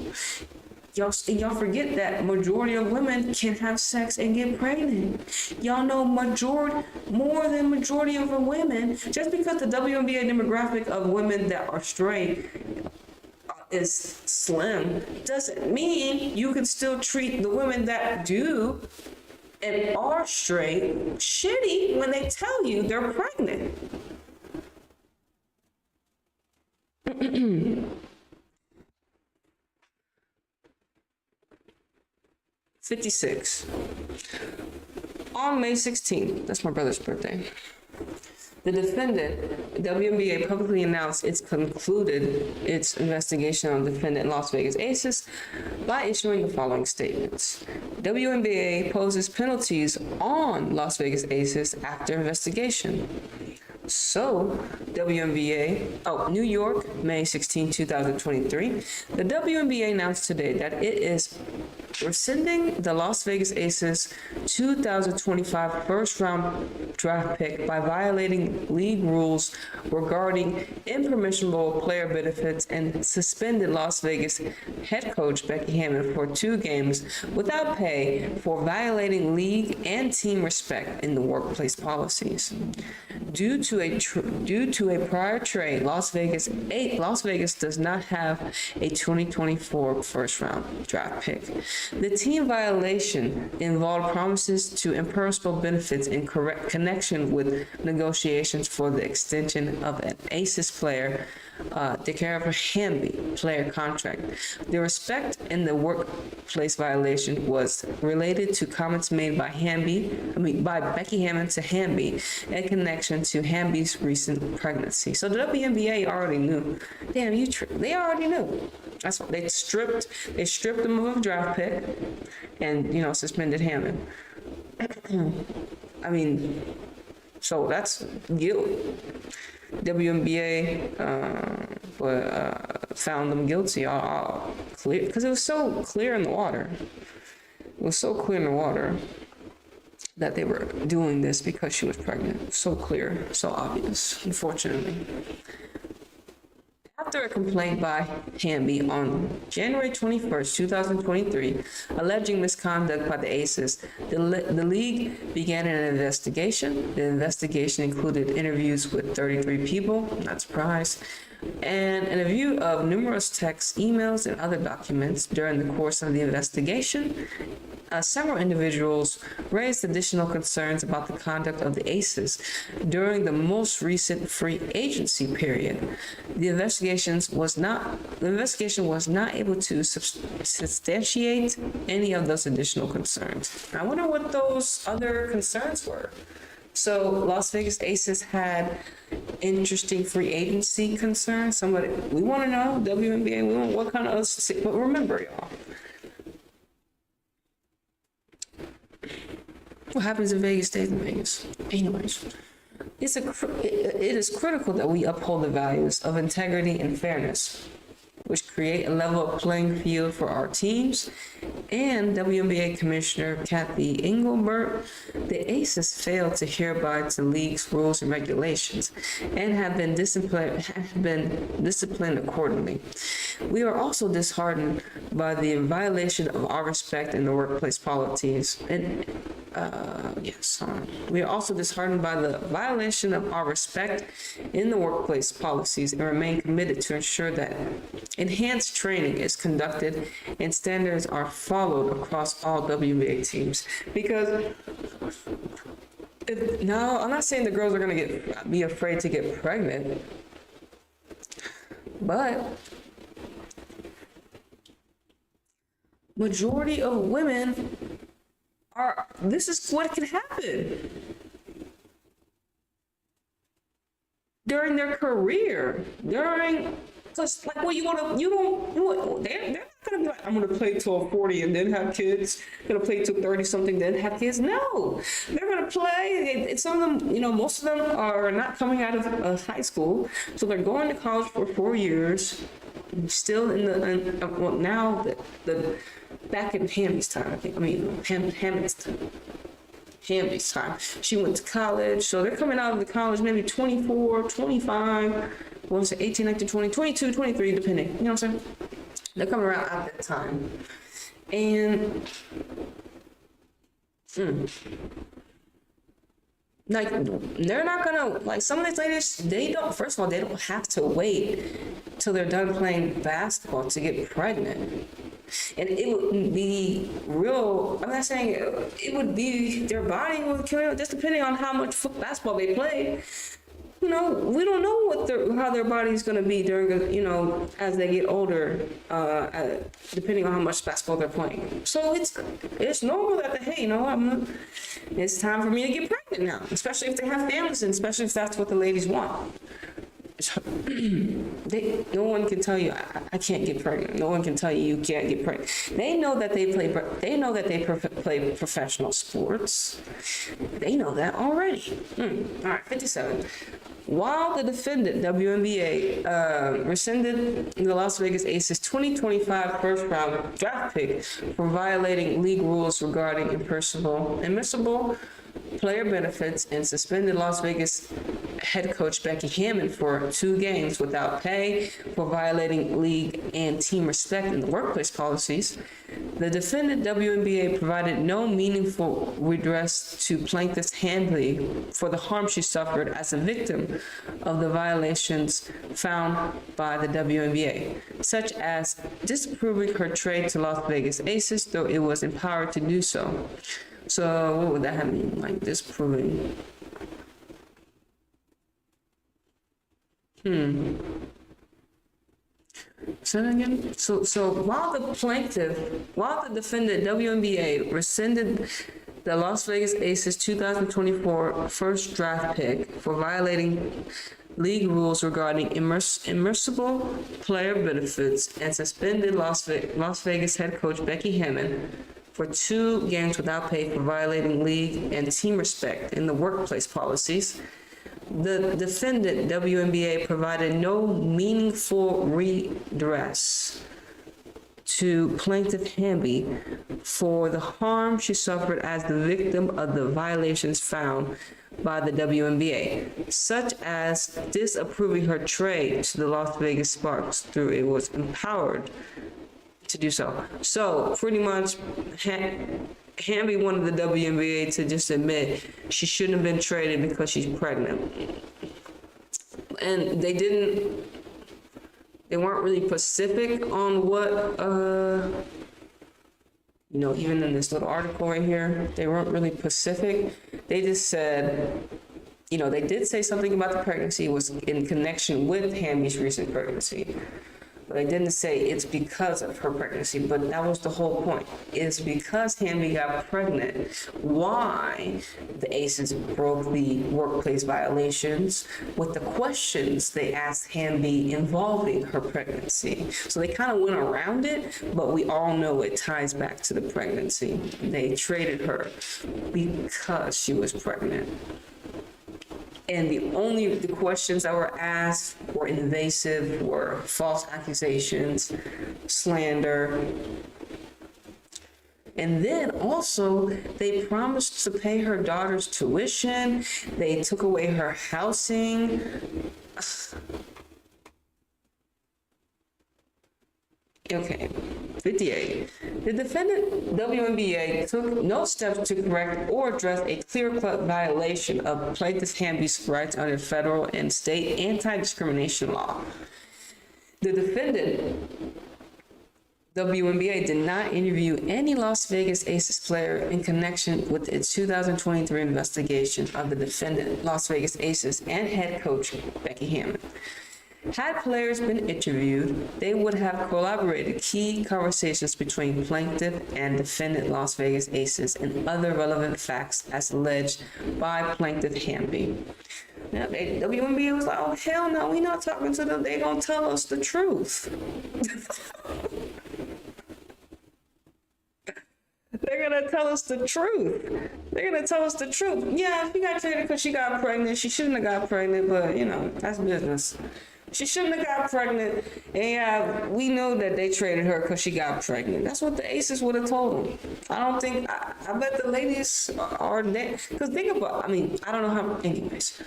Y'all forget that majority of women can have sex and get pregnant. Y'all know more than majority of the women. Just because the WNBA demographic of women that are straight is slim doesn't mean you can still treat the women that do and are straight shitty when they tell you they're pregnant. 56. On May 16th, that's my brother's birthday, the defendant, WNBA, publicly announced it's concluded its investigation on defendant Las Vegas Aces by issuing the following statements. WNBA poses penalties on Las Vegas Aces after investigation. So, New York, May 16, 2023, the WNBA announced today that it is rescinding the Las Vegas Aces 2025 first-round draft pick by violating league rules regarding impermissible player benefits and suspended Las Vegas head coach Becky Hammon for 2 games without pay for violating league and team respect in the workplace policies. Due to a prior trade, Las Vegas does not have a 2024 first-round draft pick. The team violation involved promises to impermissible benefits in connection with negotiations for the extension of an Aces player, Dearica Hamby player contract. The respect in the workplace violation was related to comments made by Becky Hammon to Hamby in connection to Hamby's recent pregnancy. So the WNBA already knew. Damn, they already knew. That's why they stripped them of a draft pick and, suspended Hammon. So that's guilt. WNBA found them guilty, clear, because it was so clear in the water. It was so clear in the water that they were doing this because she was pregnant. So clear, so obvious, unfortunately. After a complaint by Hamby on January 21st, 2023, alleging misconduct by the Aces, the league began an investigation. The investigation included interviews with 33 people, not surprised, and a review of numerous texts, emails, and other documents. During the course of the investigation, several individuals raised additional concerns about the conduct of the Aces during the most recent free agency period. The investigation was not able to substantiate any of those additional concerns. I wonder what those other concerns were. So Las Vegas Aces had interesting free agency concerns. We want to know, WNBA, we want what kind of us, but remember, y'all, what happens in Vegas stays in Vegas. Anyways, it is critical that we uphold the values of integrity and fairness, which create a level playing field for our teams and WNBA Commissioner Kathy Engelbert, the Aces failed to adhere by to league's rules and regulations and have been disciplined accordingly. We are also disheartened by the violation of our respect in the workplace policies and we are also disheartened by the violation of our respect in the workplace policies and remain committed to ensure that enhanced training is conducted and standards are followed across all WNBA teams. Because now, I'm not saying the girls are going to be afraid to get pregnant, but majority of women this is what can happen during their career, because like what they're not gonna be like, I'm gonna play till 40 and then have kids, gonna play till 30 something then have kids. No, they're gonna play. Some of them, most of them are not coming out of high school, so they're going to college for 4 years, still now the back in Hamby's time, Hamby's time, she went to college, so they're coming out of the college maybe 24, 25, 18, 19, 20, 22, 23, depending, you know what I'm saying? They're coming around at that time. And like, they're not gonna, like, some of these ladies, first of all, they don't have to wait till they're done playing basketball to get pregnant. And it would be real, I'm not saying it would be, their body would kill them, just depending on how much basketball they play. We don't know how their body's going to be during, as they get older, depending on how much basketball they're playing. So it's normal that, hey, it's time for me to get pregnant now, especially if they have families and especially if that's what the ladies want. No one can tell you I can't get pregnant. No one can tell you can't get pregnant. They know that they play professional sports. They know that already. All right, 57. While the defendant, WNBA, rescinded the Las Vegas Aces 2025 first-round draft pick for violating league rules regarding impermissible player benefits and suspended Las Vegas head coach Becky Hammon for 2 games without pay for violating league and team respect in the workplace policies, the defendant WNBA provided no meaningful redress to plaintiff's Hamby for the harm she suffered as a victim of the violations found by the WNBA, such as disapproving her trade to Las Vegas Aces, though it was empowered to do so. So what would that mean? Like disproving? Say that again? So while the defendant WNBA rescinded the Las Vegas Aces 2024 first draft pick for violating league rules regarding immersible player benefits and suspended Las Vegas head coach Becky Hammon for 2 games without pay for violating league and team respect in the workplace policies, the defendant, WNBA, provided no meaningful redress to plaintiff Hamby for the harm she suffered as the victim of the violations found by the WNBA, such as disapproving her trade to the Las Vegas Sparks through it was empowered to do so. So pretty much Hamby wanted the WNBA to just admit she shouldn't have been traded because she's pregnant. And they weren't really specific on what, even in this little article right here, they weren't really specific. They just said, they did say something about the pregnancy was in connection with Hamby's recent pregnancy. But I didn't say it's because of her pregnancy, but that was the whole point. It's because Hamby got pregnant. Why the Aces broke the workplace violations with the questions they asked Hamby involving her pregnancy. So they kind of went around it, but we all know it ties back to the pregnancy. They traded her because she was pregnant. And the questions that were asked were invasive, were false accusations, slander. And then also, they promised to pay her daughter's tuition. They took away her housing. Okay, 58. The defendant WNBA took no steps to correct or address a clear-cut violation of plaintiff Hamby's rights under federal and state anti-discrimination law. The defendant WNBA did not interview any Las Vegas Aces player in connection with its 2023 investigation of the defendant Las Vegas Aces and head coach Becky Hammon. Had players been interviewed, they would have corroborated key conversations between plaintiff and defendant Las Vegas Aces and other relevant facts as alleged by plaintiff Hamby. Now, WNBA was like, oh, hell no, we not talking to them. They gonna tell us the truth. They're gonna tell us the truth. They're gonna tell us the truth. Yeah, she got traded because she got pregnant. She shouldn't have got pregnant, but you know, that's business. She shouldn't have got pregnant. And yeah, we know that they traded her because she got pregnant. That's what the Aces would have told them. I don't think, I bet the ladies are there. Because think about, I mean, I don't know how, anyways.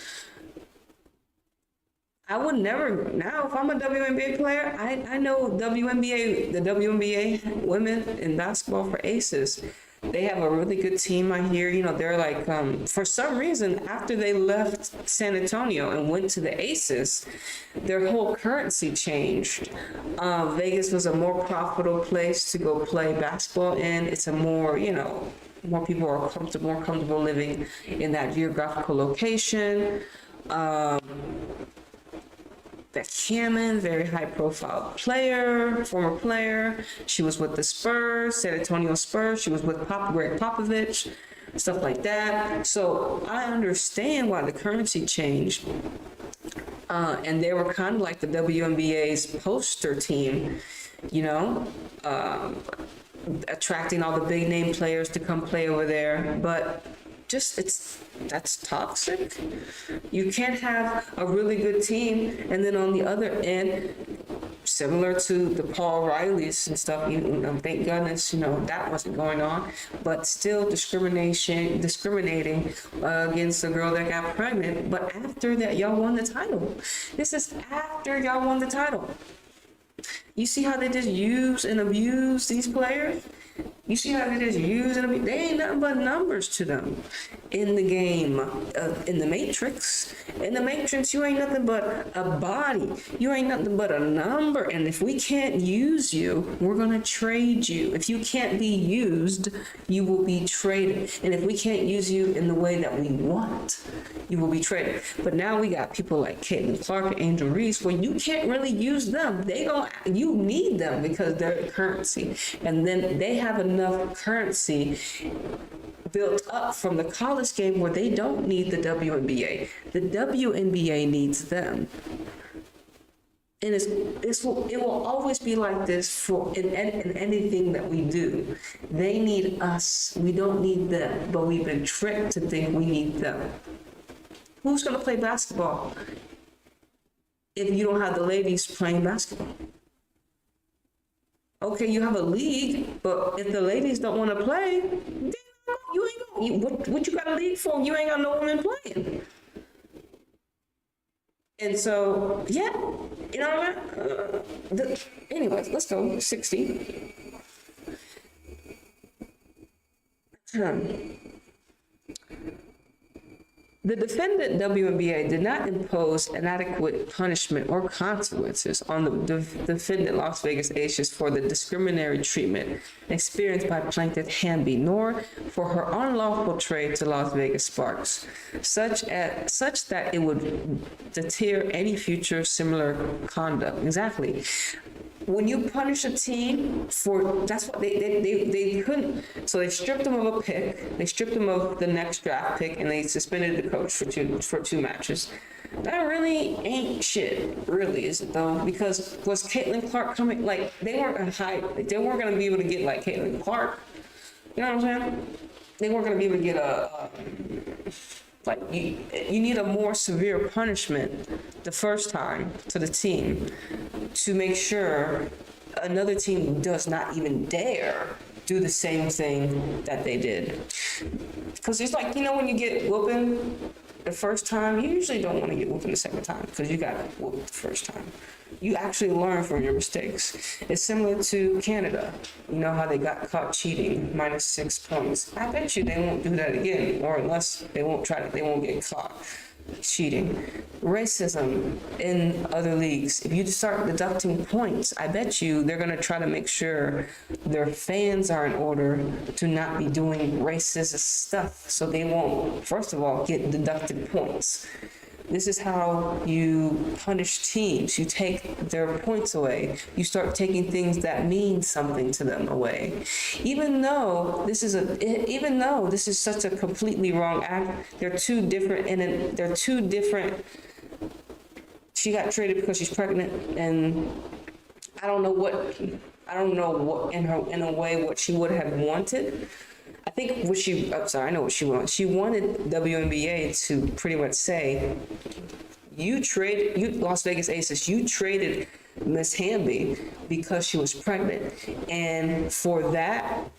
I would never, now if I'm a WNBA player, I know the WNBA women in basketball for Aces. They have a really good team, I hear. You know, they're like, for some reason, after they left San Antonio and went to the Aces, their whole currency changed. Vegas was a more profitable place to go play basketball in. It's a more, you know, more people are more comfortable living in that geographical location. Becky Hammon, very high-profile player, former player. She was with the Spurs, San Antonio Spurs. She was with Greg Popovich, stuff like that. So I understand why the currency changed. And they were kind of like the WNBA's poster team, you know, attracting all the big-name players to come play over there. But just, that's toxic. You can't have a really good team and then on the other end, similar to the Paul Rileys and stuff, you know, thank goodness, you know, that wasn't going on, but still discriminating against the girl that got pregnant. But after that, y'all won the title. This is after y'all won the title. You see how they just use and abuse these players? You see how they just use and abuse? They ain't nothing but numbers to them in the game, in the Matrix. In the Matrix, you ain't nothing but a body. You ain't nothing but a number. And if we can't use you, we're going to trade you. If you can't be used, you will be traded. And if we can't use you in the way that we want, you will be traded. But now we got people like Caitlin Clark and Angel Reese where you can't really use them. You need them because they're currency. And then they have enough currency built up from the college game where they don't need the WNBA. The WNBA needs them. And it will always be like this in anything that we do. They need us. We don't need them, but we've been tricked to think we need them. Who's going to play basketball if you don't have the ladies playing basketball? Okay, you have a league, but if the ladies don't want to play, then you ain't gonna, what you got a league for? You ain't got no women playing. And so, yeah, you know what I mean? Anyways, let's go, 60. The defendant WNBA did not impose an adequate punishment or consequences on the defendant Las Vegas Aces for the discriminatory treatment experienced by plaintiff Hamby, nor for her unlawful trade to Las Vegas Sparks, such that it would deter any future similar conduct. Exactly. When you punish a team for, that's what they couldn't, so they stripped them of a pick, they stripped them of the next draft pick, and they suspended the coach for two matches. That really ain't shit, really, is it though? Because was Caitlin Clark coming, like, they weren't going to be able to get like Caitlin Clark, you know what I'm saying? They weren't going to be able to get like, you need a more severe punishment the first time to the team to make sure another team does not even dare do the same thing that they did. Because it's like, when you get whooping the first time, you usually don't want to get whooping the second time because you got whooped the first time. You actually learn from your mistakes. It's similar to Canada. You know how they got caught cheating, -6 points. I bet you they won't do that again, or unless they won't get caught cheating. Racism in other leagues. If you start deducting points, I bet you they're going to try to make sure their fans are in order to not be doing racist stuff, so they won't, first of all, get deducted points. This is how you punish teams. You take their points away. You start taking things that mean something to them away. Even though this is such a completely wrong act, they're two different, she got traded because she's pregnant, and I don't know what in a way what she would have wanted. I think I know what she wanted. She wanted WNBA to pretty much say, you Las Vegas Aces, you traded Miss Hamby because she was pregnant. And for that,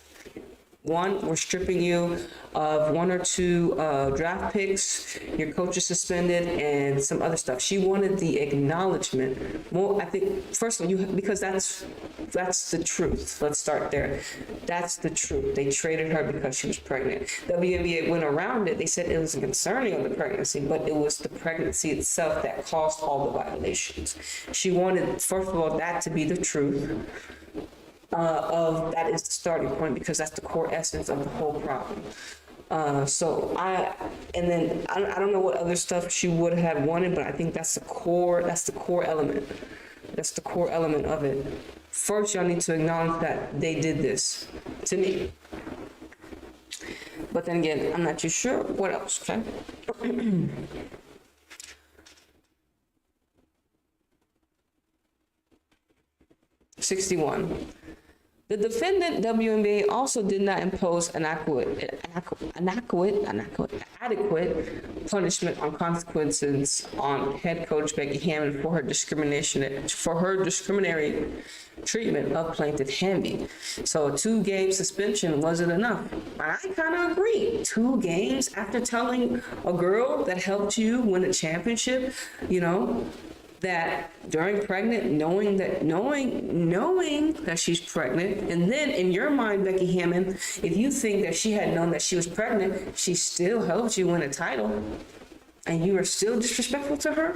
one, we're stripping you of 1 or 2 draft picks, your coach is suspended, and some other stuff. She wanted the acknowledgement. Well, I think, first of all, because that's the truth. Let's start there. That's the truth. They traded her because she was pregnant. WNBA went around it. They said it was concerning of the pregnancy, but it was the pregnancy itself that caused all the violations. She wanted, first of all, that to be the truth. Of that is the starting point, because that's the core essence of the whole problem. I don't know what other stuff she would have wanted, but I think that's the core element. That's the core element of it. First, y'all need to acknowledge that they did this to me. But then again, I'm not too sure what else, okay? 61. The defendant, WNBA, also did not impose an adequate punishment on consequences on head coach Becky Hammond for her discriminatory treatment of plaintiff Hamby. So a 2-game suspension wasn't enough. I kind of agree. 2 games after telling a girl that helped you win a championship, that during pregnant, knowing that she's pregnant, and then in your mind, Becky Hammond, if you think that she had known that she was pregnant, she still helped you win a title, and you are still disrespectful to her.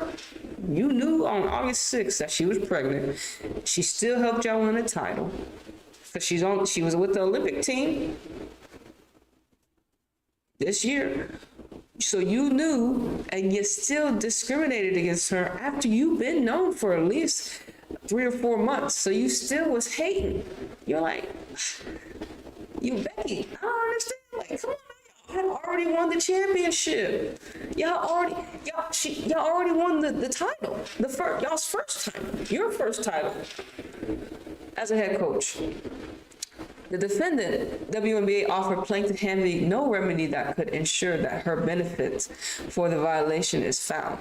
You knew on August 6th that she was pregnant. She still helped y'all win a title because she was with the Olympic team this year. So you knew, and you still discriminated against her after you've been known for at least 3 or 4 months. So you still was hating. You're like, Becky, I don't understand. Like, come on, y'all had already won the championship. Y'all already won the title. Y'all's first title. Your first title as a head coach. The defendant, WNBA, offered plaintiff Hamby no remedy that could ensure that her benefits for the violation is found.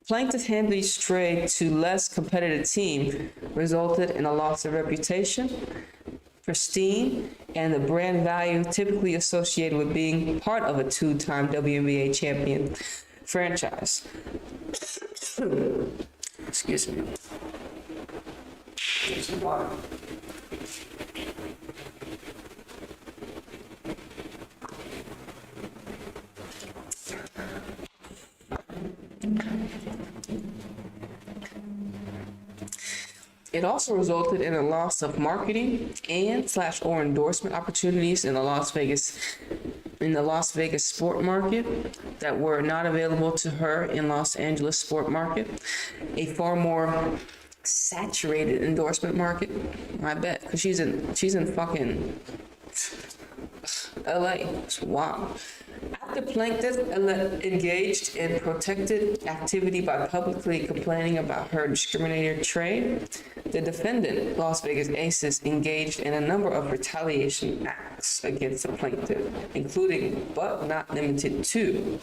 Plaintiff Hamby's trade to less competitive team resulted in a loss of reputation, prestige, and the brand value typically associated with being part of a 2-time WNBA champion franchise. Excuse me. Water. It also resulted in a loss of marketing and/or endorsement opportunities in the Las Vegas sport market that were not available to her in Los Angeles sport market, a far more saturated endorsement market, I bet, because she's in fucking LA. It's wild. After plaintiff engaged in protected activity by publicly complaining about her discriminatory trade, the defendant, Las Vegas Aces, engaged in a number of retaliation acts against the plaintiff, including but not limited to.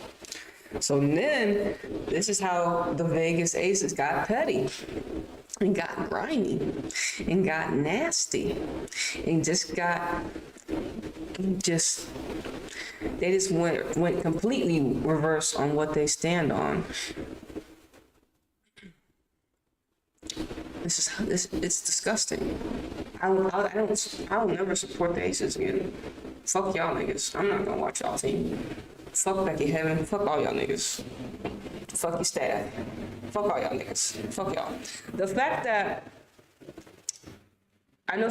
So then, this is how the Vegas Aces got petty. and got grimy and got nasty and they just went completely reverse on what they stand on. It's disgusting. I'll never support the Aces again. Fuck y'all niggas. I'm not gonna watch y'all team. Fuck Becky Heaven. Fuck all y'all niggas. Fuck your staff. Fuck all y'all niggas. Fuck y'all. The fact that I know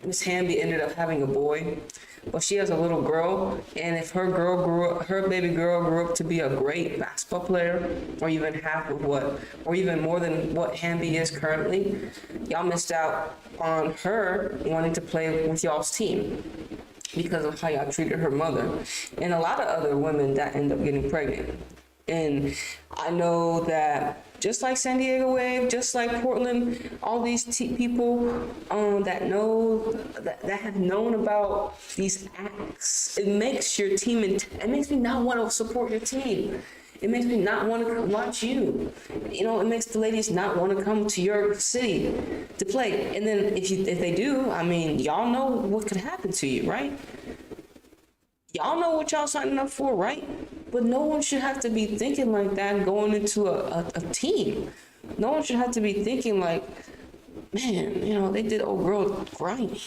Miss Hamby ended up having a boy, but she has a little girl, and if her baby girl grew up to be a great basketball player, or even half of or even more than what Hamby is currently, y'all missed out on her wanting to play with y'all's team because of how y'all treated her mother, and a lot of other women that end up getting pregnant. And I know that just like San Diego Wave, just like Portland, all these people that have known about these acts, it makes your team, it makes me not want to support your team. It makes me not want to watch you. You know, it makes the ladies not want to come to your city to play. And then if they do, I mean, y'all know what could happen to you, right? Y'all know what y'all signing up for, right? But no one should have to be thinking like that going into a team. No one should have to be thinking like, man, you know, they did old girl grimy.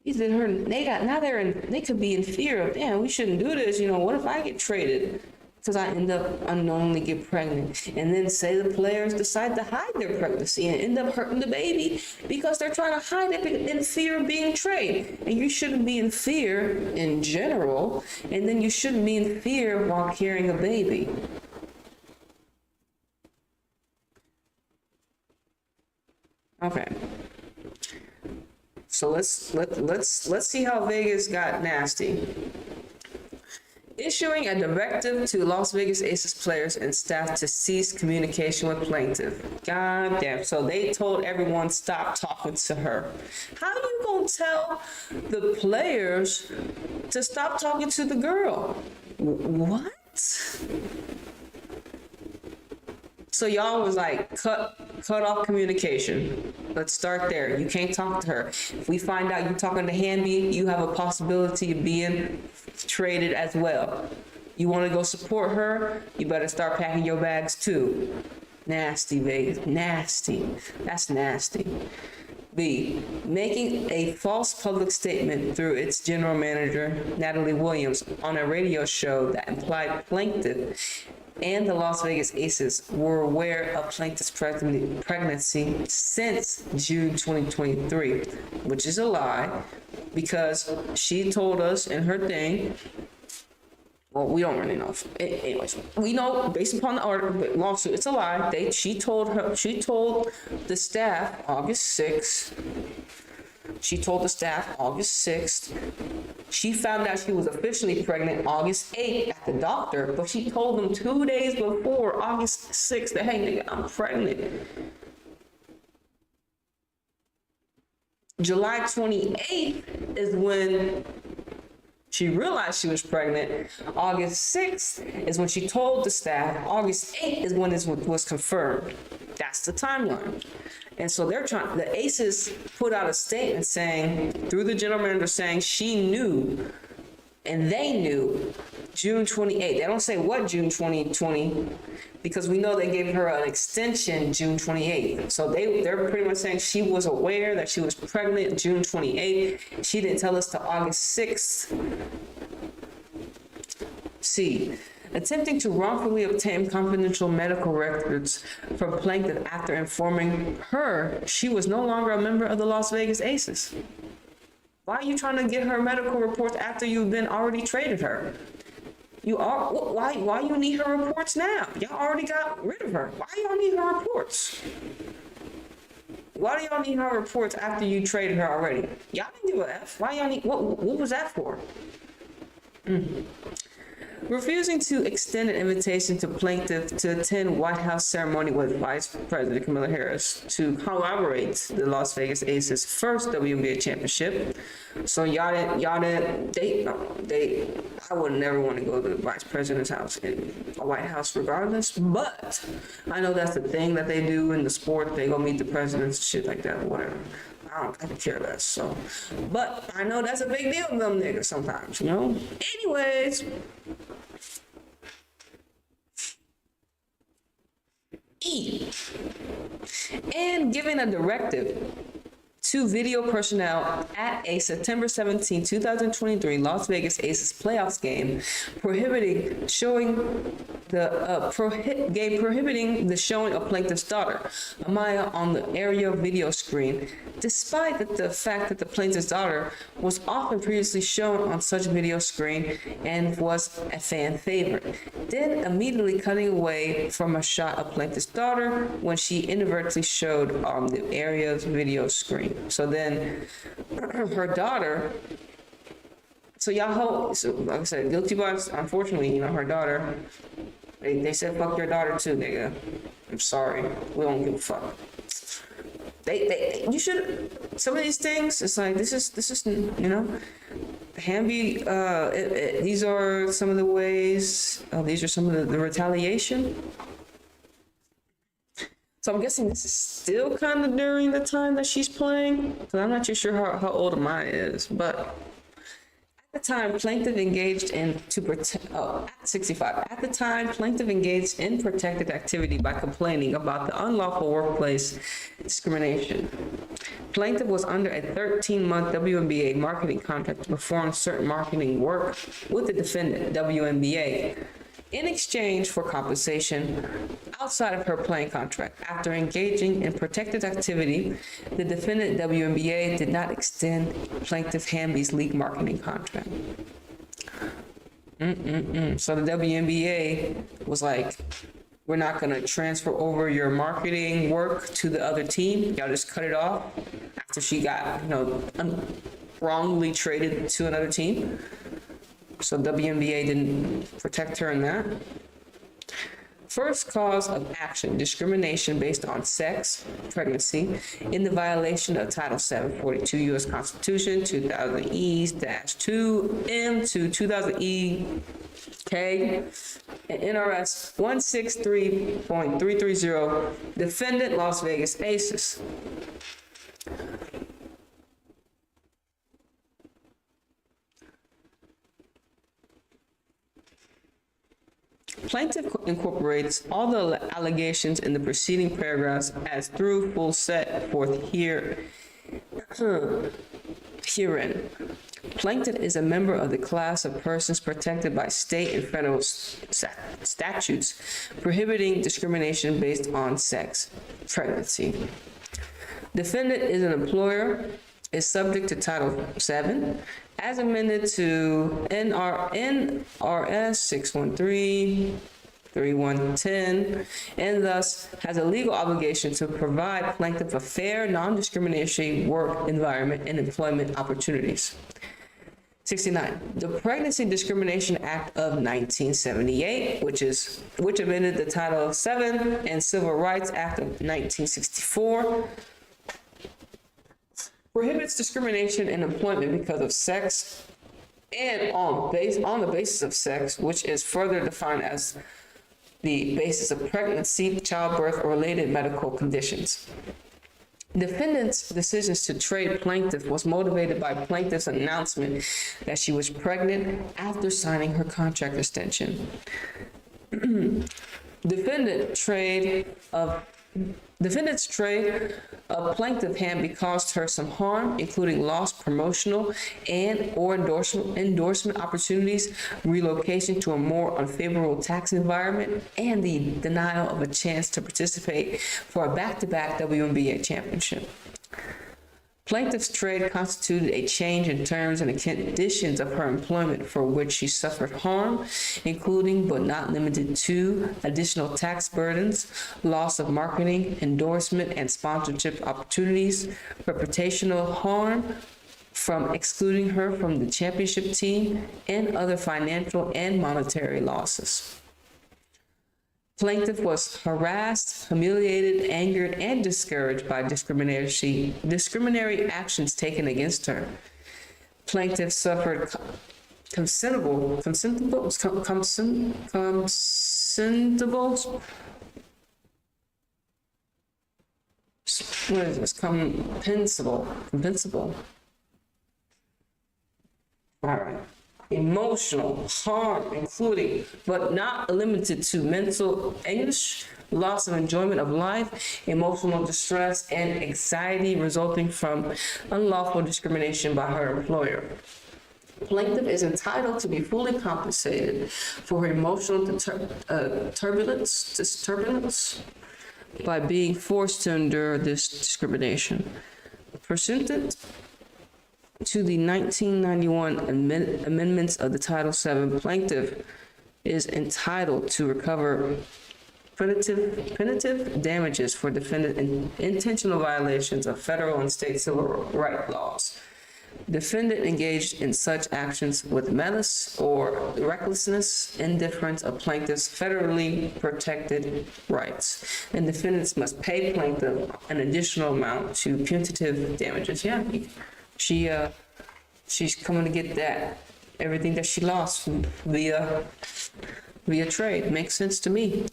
They did her, they could be in fear of, damn, we shouldn't do this. You know, what if I get traded? Because I end up unknowingly get pregnant. And then say the players decide to hide their pregnancy and end up hurting the baby because they're trying to hide it in fear of being traded. And you shouldn't be in fear in general. And then you shouldn't be in fear while carrying a baby. Okay. So let's see how Vegas got nasty. Issuing a directive to Las Vegas Aces players and staff to cease communication with plaintiff. God damn. So they told everyone stop talking to her. How you gonna tell the players to stop talking to the girl? What? So y'all was like, cut off communication. Let's start there. You can't talk to her. If we find out you're talking to Hamby, you have a possibility of being traded as well. You want to go support her? You better start packing your bags too. Nasty, Vegas. Nasty. That's nasty. B, making a false public statement through its general manager, Natalie Williams, on a radio show that implied plaintiff and the Las Vegas Aces were aware of plaintiff's pregnancy since June 2023, which is a lie because she told us in her thing. Well, we don't really know. Anyways, we know based upon the lawsuit, it's a lie. She told the staff August 6th. She told the staff August 6th. She found out she was officially pregnant August 8th at the doctor, but she told them 2 days before August 6th that, hey, nigga, I'm pregnant. July 28th is when she realized she was pregnant. August 6th is when she told the staff. August 8th is when this was confirmed. That's the timeline. And so the Aces put out a statement saying, through the general manager saying she knew, and they knew, June 28th. They don't say what June 2020, because we know they gave her an extension June 28th. So they're pretty much saying she was aware that she was pregnant June 28th. She didn't tell us till August 6th. C, attempting to wrongfully obtain confidential medical records from plaintiff after informing her she was no longer a member of the Las Vegas Aces. Why are you trying to get her medical reports after you've been already traded her? Why you need her reports now? Y'all already got rid of her. Why y'all need her reports? Why do y'all need her reports after you traded her already? Y'all didn't give a F. Why y'all need, what was that for? refusing to extend an invitation to plaintiff to attend White House ceremony with Vice President Kamala Harris to collaborate the Las Vegas Aces' first WNBA championship. So I would never want to go to the Vice President's house in a White House regardless, but I know that's the thing that they do in the sport. They go meet the presidents, shit like that, whatever. I don't care less, so. But I know that's a big deal to them niggas sometimes, you know? Anyways. E. And giving a directive to video personnel at a September 17, 2023 Las Vegas Aces playoffs game, prohibiting the showing of plaintiff's daughter, Amaya, on the area video screen, despite the fact that the plaintiff's daughter was often previously shown on such video screen and was a fan favorite. Then immediately cutting away from a shot of plaintiff's daughter when she inadvertently showed on the area's video screen. So then her daughter, so like I said, guilty by, unfortunately, you know, her daughter, they said, fuck your daughter too, nigga. I'm sorry. We don't give a fuck. You should, some of these things, it's like, this is, you know, Hamby, these are some of the ways, these are some of the retaliation. So I'm guessing this is still kind of during the time that she's playing, because I'm not too sure how old Amaya is, but at the time, plaintiff engaged in at 65. At the time, plaintiff engaged in protected activity by complaining about the unlawful workplace discrimination. Plaintiff was under a 13-month WNBA marketing contract to perform certain marketing work with the defendant, WNBA, in exchange for compensation outside of her playing contract. After engaging in protected activity, the defendant, WNBA, did not extend plaintiff Hamby's league marketing contract. So the WNBA was like, we're not going to transfer over your marketing work to the other team. Y'all just cut it off after she got, you know, wrongly traded to another team. So WNBA didn't protect her in that. First cause of action, discrimination based on sex, pregnancy, in the violation of Title 742 U.S. Constitution, 2000E-2M to 2000E-K, and NRS 163.330, defendant Las Vegas Aces. Plaintiff incorporates all the allegations in the preceding paragraphs as through full set forth herein. Plaintiff is a member of the class of persons protected by state and federal statutes prohibiting discrimination based on sex, pregnancy. Defendant is an employer, is subject to Title VII, as amended to NRS 613-3110, and thus has a legal obligation to provide plaintiff a fair, non-discriminatory work environment and employment opportunities. 69. The Pregnancy Discrimination Act of 1978, which amended the Title VII and Civil Rights Act of 1964, prohibits discrimination in employment because of sex and on the basis of sex, which is further defined as the basis of pregnancy, childbirth, or related medical conditions. Defendant's decisions to trade plaintiff was motivated by plaintiff's announcement that she was pregnant after signing her contract extension. Defendant's trade of plaintiff Hamby caused her some harm, including lost promotional and or endorsement opportunities, relocation to a more unfavorable tax environment, and the denial of a chance to participate for a back-to-back WNBA championship. Plaintiff's trade constituted a change in terms and conditions of her employment for which she suffered harm, including but not limited to additional tax burdens, loss of marketing, endorsement, and sponsorship opportunities, reputational harm from excluding her from the championship team and other financial and monetary losses. Plaintiff was harassed, humiliated, angered, and discouraged by discriminatory actions taken against her. Plaintiff suffered compensable all right, emotional harm, including but not limited to mental anguish, loss of enjoyment of life, emotional distress, and anxiety resulting from unlawful discrimination by her employer. Plaintiff is entitled to be fully compensated for her emotional turbulence by being forced to endure this discrimination. Pursuant to the 1991 amendments of the Title VII, plaintiff is entitled to recover punitive damages for defendant in intentional violations of federal and state civil rights laws. Defendant engaged in such actions with malice or recklessness, indifference of plaintiff's federally protected rights, and defendants must pay plaintiff an additional amount to punitive damages. Yeah, she's coming to get that, everything that she lost via trade. Makes sense to me.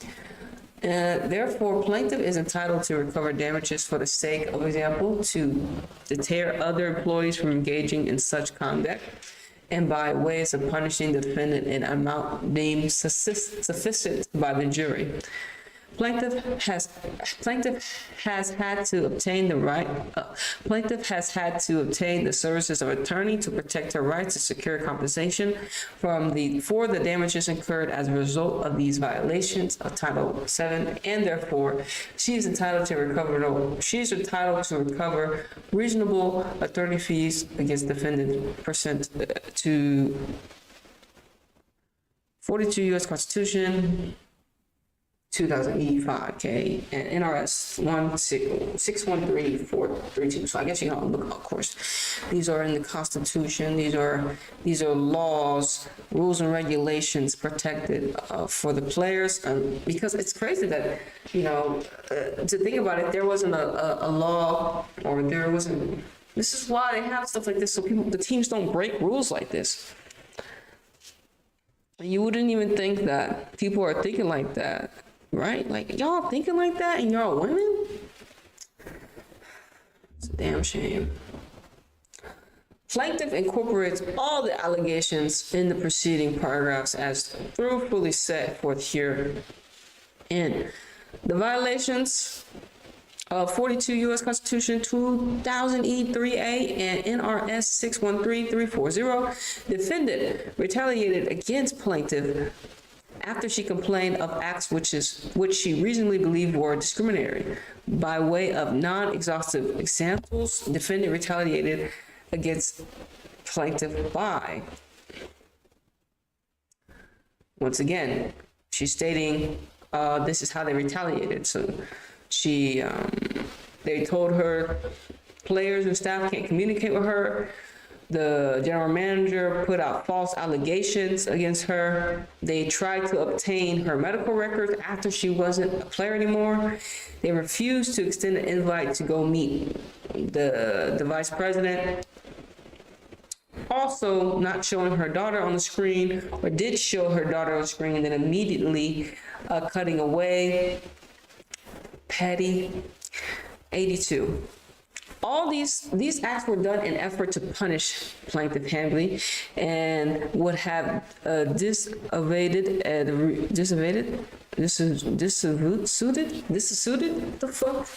Therefore, plaintiff is entitled to recover damages for the sake of example, to deter other employees from engaging in such conduct, and by ways of punishing the defendant in an amount deemed sufficient by the jury. Plaintiff has had to obtain the services of attorney to protect her rights and secure compensation for the damages incurred as a result of these violations of Title VII, and therefore she is entitled to recover reasonable attorney fees against defendant pursuant to 42 U.S. Constitution 2000E5K and NRS 1613432. So I guess you know, look, of course, these are in the Constitution. These are laws, rules, and regulations protected for the players. Because it's crazy that, you know, to think about it, there wasn't a law, or there wasn't. This is why they have stuff like this, so the teams don't break rules like this. You wouldn't even think that people are thinking like that. Right? Like, y'all thinking like that and y'all women? It's a damn shame. Plaintiff incorporates all the allegations in the preceding paragraphs as thoroughly set forth here. And the violations of 42 U.S. Constitution 2000E3A and NRS 613340, defendant retaliated against plaintiff after she complained of acts which she reasonably believed were discriminatory. By way of non-exhaustive examples, defendant retaliated against plaintiff by, once again, she's stating this is how they retaliated. So they told her players and staff can't communicate with her. The general manager put out false allegations against her. They tried to obtain her medical records after she wasn't a player anymore. They refused to extend an invite to go meet the vice president. Also, not showing her daughter on the screen, or did show her daughter on the screen and then immediately cutting away. Petty. 82. All these acts were done in effort to punish plaintiff Hamby and would have dissuaded the fuck?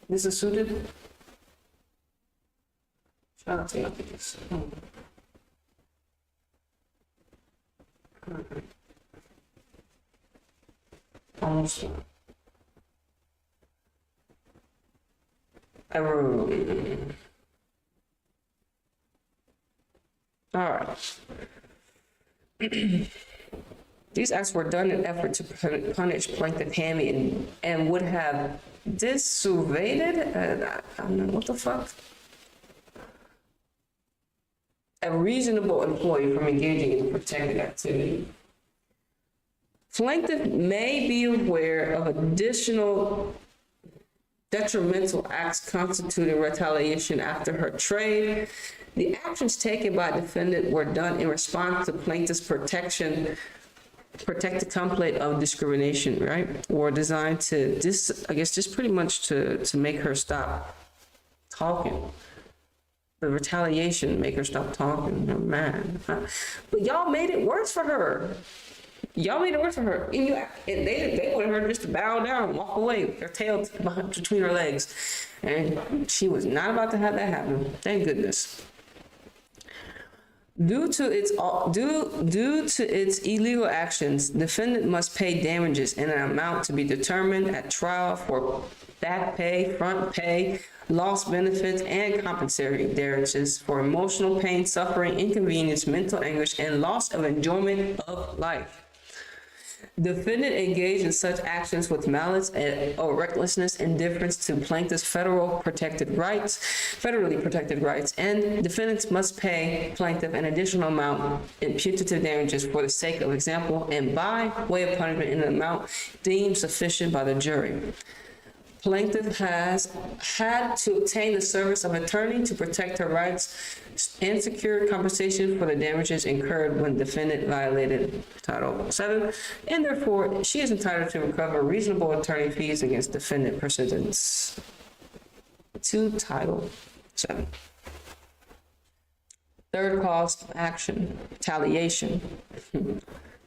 Dissuaded? Shout out to you. Almost. All right. These acts were done in effort to punish plaintiff Hamby and would have dissuaded, I don't know what the fuck. a reasonable employee from engaging in protected activity. Plaintiff may be aware of additional detrimental acts constituting retaliation after her trade. The actions taken by defendant were done in response to plaintiff's protected template of discrimination, right? Or designed to just pretty much to make her stop talking. The retaliation make her stop talking. Oh, man. But y'all made it worse for her. Y'all made it worse for her. And they wanted her just to bow down, walk away with her tail between her legs. And she was not about to have that happen. Thank goodness. Due to its illegal actions, defendant must pay damages in an amount to be determined at trial for back pay, front pay, lost benefits, and compensatory damages for emotional pain, suffering, inconvenience, mental anguish, and loss of enjoyment of life. Defendant engaged in such actions with malice or recklessness, indifference to plaintiff's federally protected rights, and defendants must pay plaintiff an additional amount in punitive damages for the sake of example and by way of punishment in an amount deemed sufficient by the jury. Plaintiff has had to obtain the service of attorney to protect her rights and secure compensation for the damages incurred when defendant violated Title VII, and therefore she is entitled to recover reasonable attorney fees against defendant pursuant to Title VII. Third cause of action, retaliation.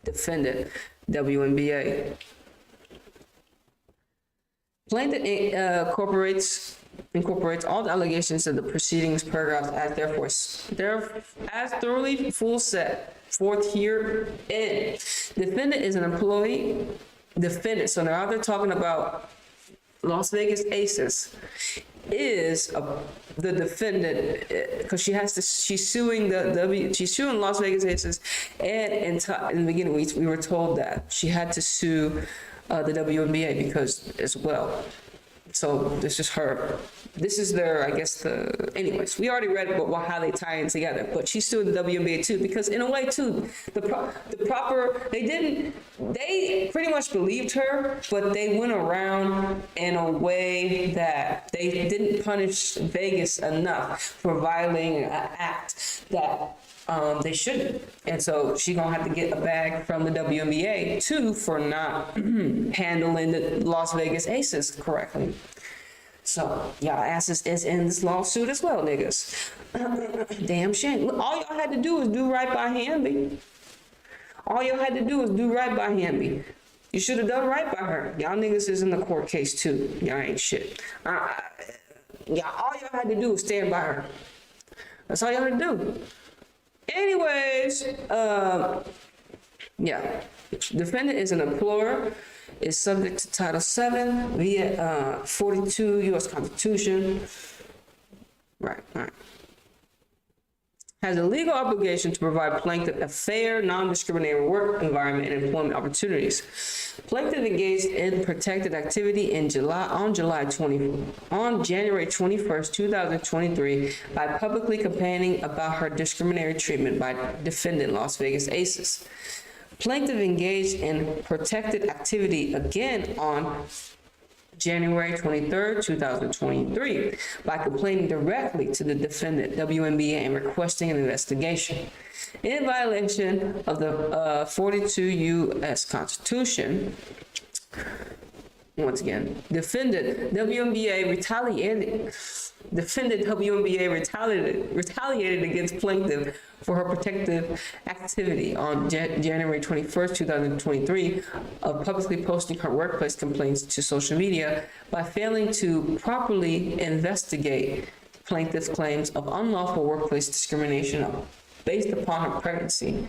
Defendant, WNBA. Plaintiff incorporates all the allegations of the proceedings paragraphs as thoroughly full set forth herein. Defendant is an employee. Defendant, so now they're talking about Las Vegas Aces, is the defendant because she's suing she's suing Las Vegas Aces, and in the beginning we were told that she had to sue the WNBA because as well. So this is their, I guess, anyways, we already read about how they tie in together, but she's suing the WNBA too, because in a way too, they pretty much believed her, but they went around in a way that they didn't punish Vegas enough for violating an act that they shouldn't. And so she's gonna have to get a bag from the WNBA too for not handling the Las Vegas Aces correctly. So y'all asses is in this lawsuit as well, niggas. Damn shame. Look, all y'all had to do was do right by Hamby. All y'all had to do was do right by Hamby. You should have done right by her. Y'all niggas is in the court case too. Y'all ain't shit. All y'all had to do was stand by her. That's all y'all had to do. Anyways, defendant is an employer, is subject to Title VII via 42 U.S. Constitution. Right. Has a legal obligation to provide plaintiff a fair, non-discriminatory work environment and employment opportunities. Plaintiff engaged in protected activity on January 21st, 2023, by publicly complaining about her discriminatory treatment by defendant Las Vegas Aces. Plaintiff engaged in protected activity again on January 23rd, 2023, by complaining directly to the defendant, WNBA, and requesting an investigation. In violation of the 42 U.S. Constitution, once again, defendant WNBA retaliated against plaintiff for her protective activity on January 21st, 2023, of publicly posting her workplace complaints to social media by failing to properly investigate plaintiff's claims of unlawful workplace discrimination based upon her pregnancy.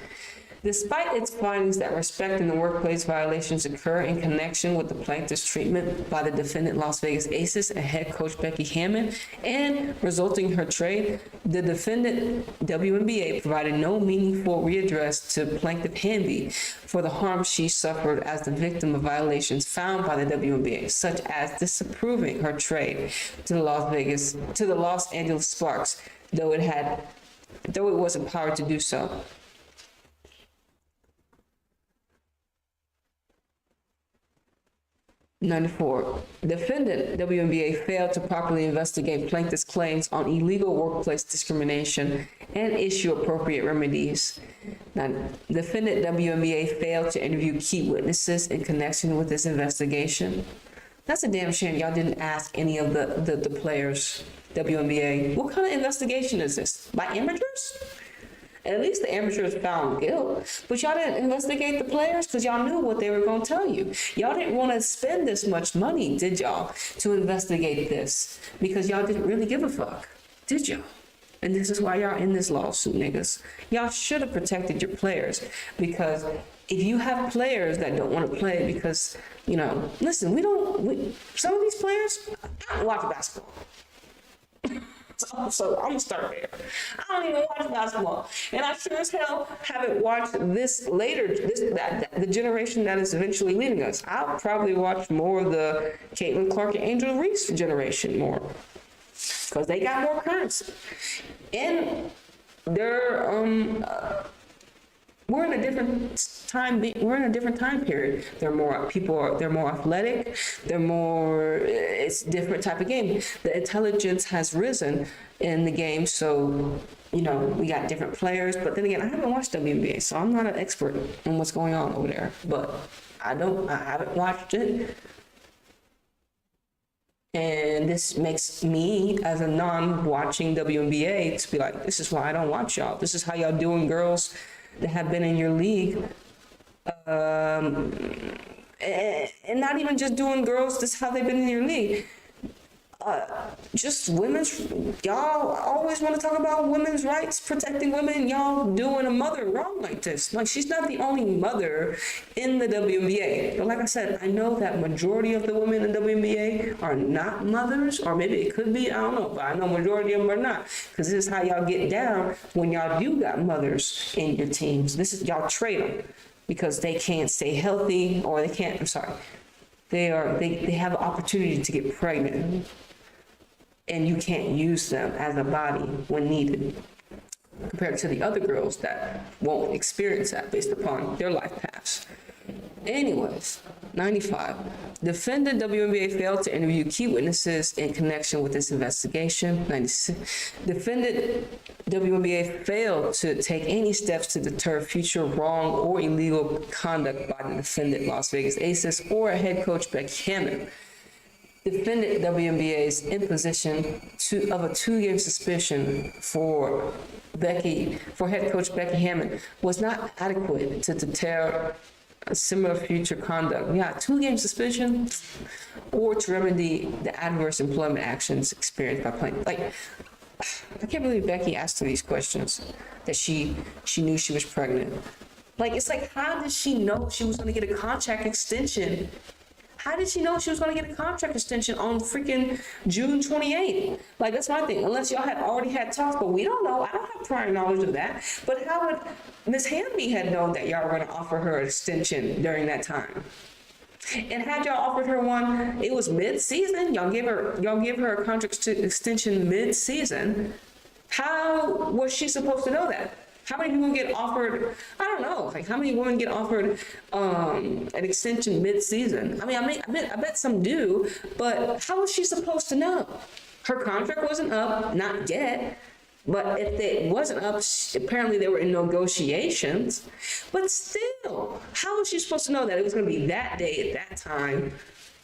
Despite its findings that respect in the workplace violations occur in connection with the plaintiff's treatment by the defendant Las Vegas Aces and head coach Becky Hammond and resulting in her trade, the defendant WNBA provided no meaningful redress to plaintiff Hamby for the harm she suffered as the victim of violations found by the WNBA, such as disapproving her trade to the Los Angeles Sparks, though it had though it was empowered to do so. '94. Defendant WNBA failed to properly investigate plaintiff's claims on illegal workplace discrimination and issue appropriate remedies. Now, defendant WNBA failed to interview key witnesses in connection with this investigation. That's a damn shame y'all didn't ask any of the players, WNBA. What kind of investigation is this? By amateurs? At least the amateurs found guilt, but y'all didn't investigate the players because y'all knew what they were going to tell you. Y'all didn't want to spend this much money, did y'all, to investigate this? Because y'all didn't really give a fuck, did y'all? And this is why y'all in this lawsuit, niggas. Y'all should have protected your players, because if you have players that don't want to play because, you know, listen, some of these players, I don't watch basketball. So I'm gonna start there. I don't even watch basketball, and I sure as hell haven't watched the generation that is eventually leaving us. I'll probably watch more of the Caitlin Clark and Angel Reese generation more, because they got more currency, and they're we're in a different time. We're in a different time period. They're more athletic. It's a different type of game. The intelligence has risen in the game. So, you know, we got different players. But then again, I haven't watched WNBA, so I'm not an expert on what's going on over there. But I haven't watched it. And this makes me, as a non-watching WNBA, to be like, this is why I don't watch y'all. This is how y'all doing, girls that have been in your league, and not even just doing girls, this is how they've been in your league. Just y'all always want to talk about women's rights, protecting women, y'all doing a mother wrong like this. Like, she's not the only mother in the WNBA. But like I said, I know that majority of the women in the WNBA are not mothers, or maybe it could be, I don't know, but I know majority of them are not. Because this is how y'all get down when y'all do got mothers in your teams. This is, y'all trade them because they can't stay healthy, or they can't, I'm sorry, they have an opportunity to get pregnant. And you can't use them as a body when needed, compared to the other girls that won't experience that based upon their life paths. Anyways, 95. Defendant WNBA failed to interview key witnesses in connection with this investigation. 96. Defendant WNBA failed to take any steps to deter future wrong or illegal conduct by the defendant Las Vegas Aces or head coach Becky Hammond. Defendant WNBA's imposition of a 2-game suspension for head coach Becky Hammond was not adequate to deter a similar future conduct. Yeah, 2-game suspension, or to remedy the adverse employment actions experienced by playing. Like, I can't believe Becky asked her these questions, that she knew she was pregnant. Like, it's like, how did she know she was going to get a contract extension? How did she know she was going to get a contract extension on freaking June 28th? Like, that's my thing. Unless y'all had already had talks, but we don't know. I don't have prior knowledge of that. But how would Miss Hamby had known that y'all were going to offer her an extension during that time? And had y'all offered her one, it was mid-season. Y'all give her a contract extension mid-season. How was she supposed to know that? How many people get offered, I don't know, like how many women get offered an extension mid-season? I mean, I bet some do, but how was she supposed to know? Her contract wasn't up, not yet, but if it wasn't up, apparently they were in negotiations. But still, how was she supposed to know that it was going to be that day at that time?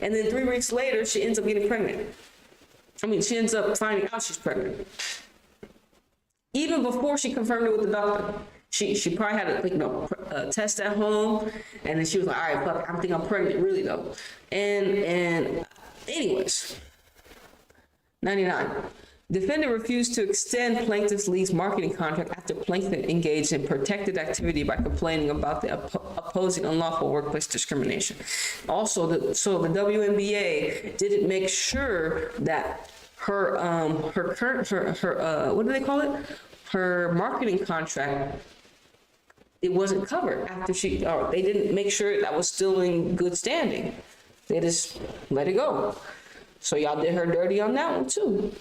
And then 3 weeks later, she ends up getting pregnant. I mean, she ends up finding out she's pregnant. Even before she confirmed it with the doctor, she probably had a test at home, and then she was like, all right, fuck, I think I'm pregnant, really though. And anyways, 99. Defendant refused to extend plaintiff's league's marketing contract after plaintiff engaged in protected activity by complaining about the opposing unlawful workplace discrimination. Also, so the WNBA didn't make sure that her what do they call it? Her marketing contract, it wasn't covered after they didn't make sure that was still in good standing. They just let it go. So y'all did her dirty on that one too.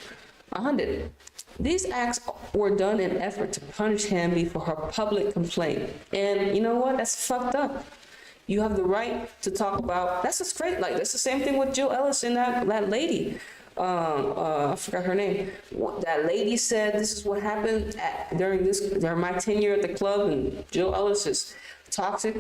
100. These acts were done in effort to punish Hamby for her public complaint. And you know what? That's fucked up. You have the right to talk about, that's just great. Like, that's the same thing with Jill Ellis and that lady. I forgot her name. That lady said this is what happened during my tenure at the club, and Jill Ellis is toxic.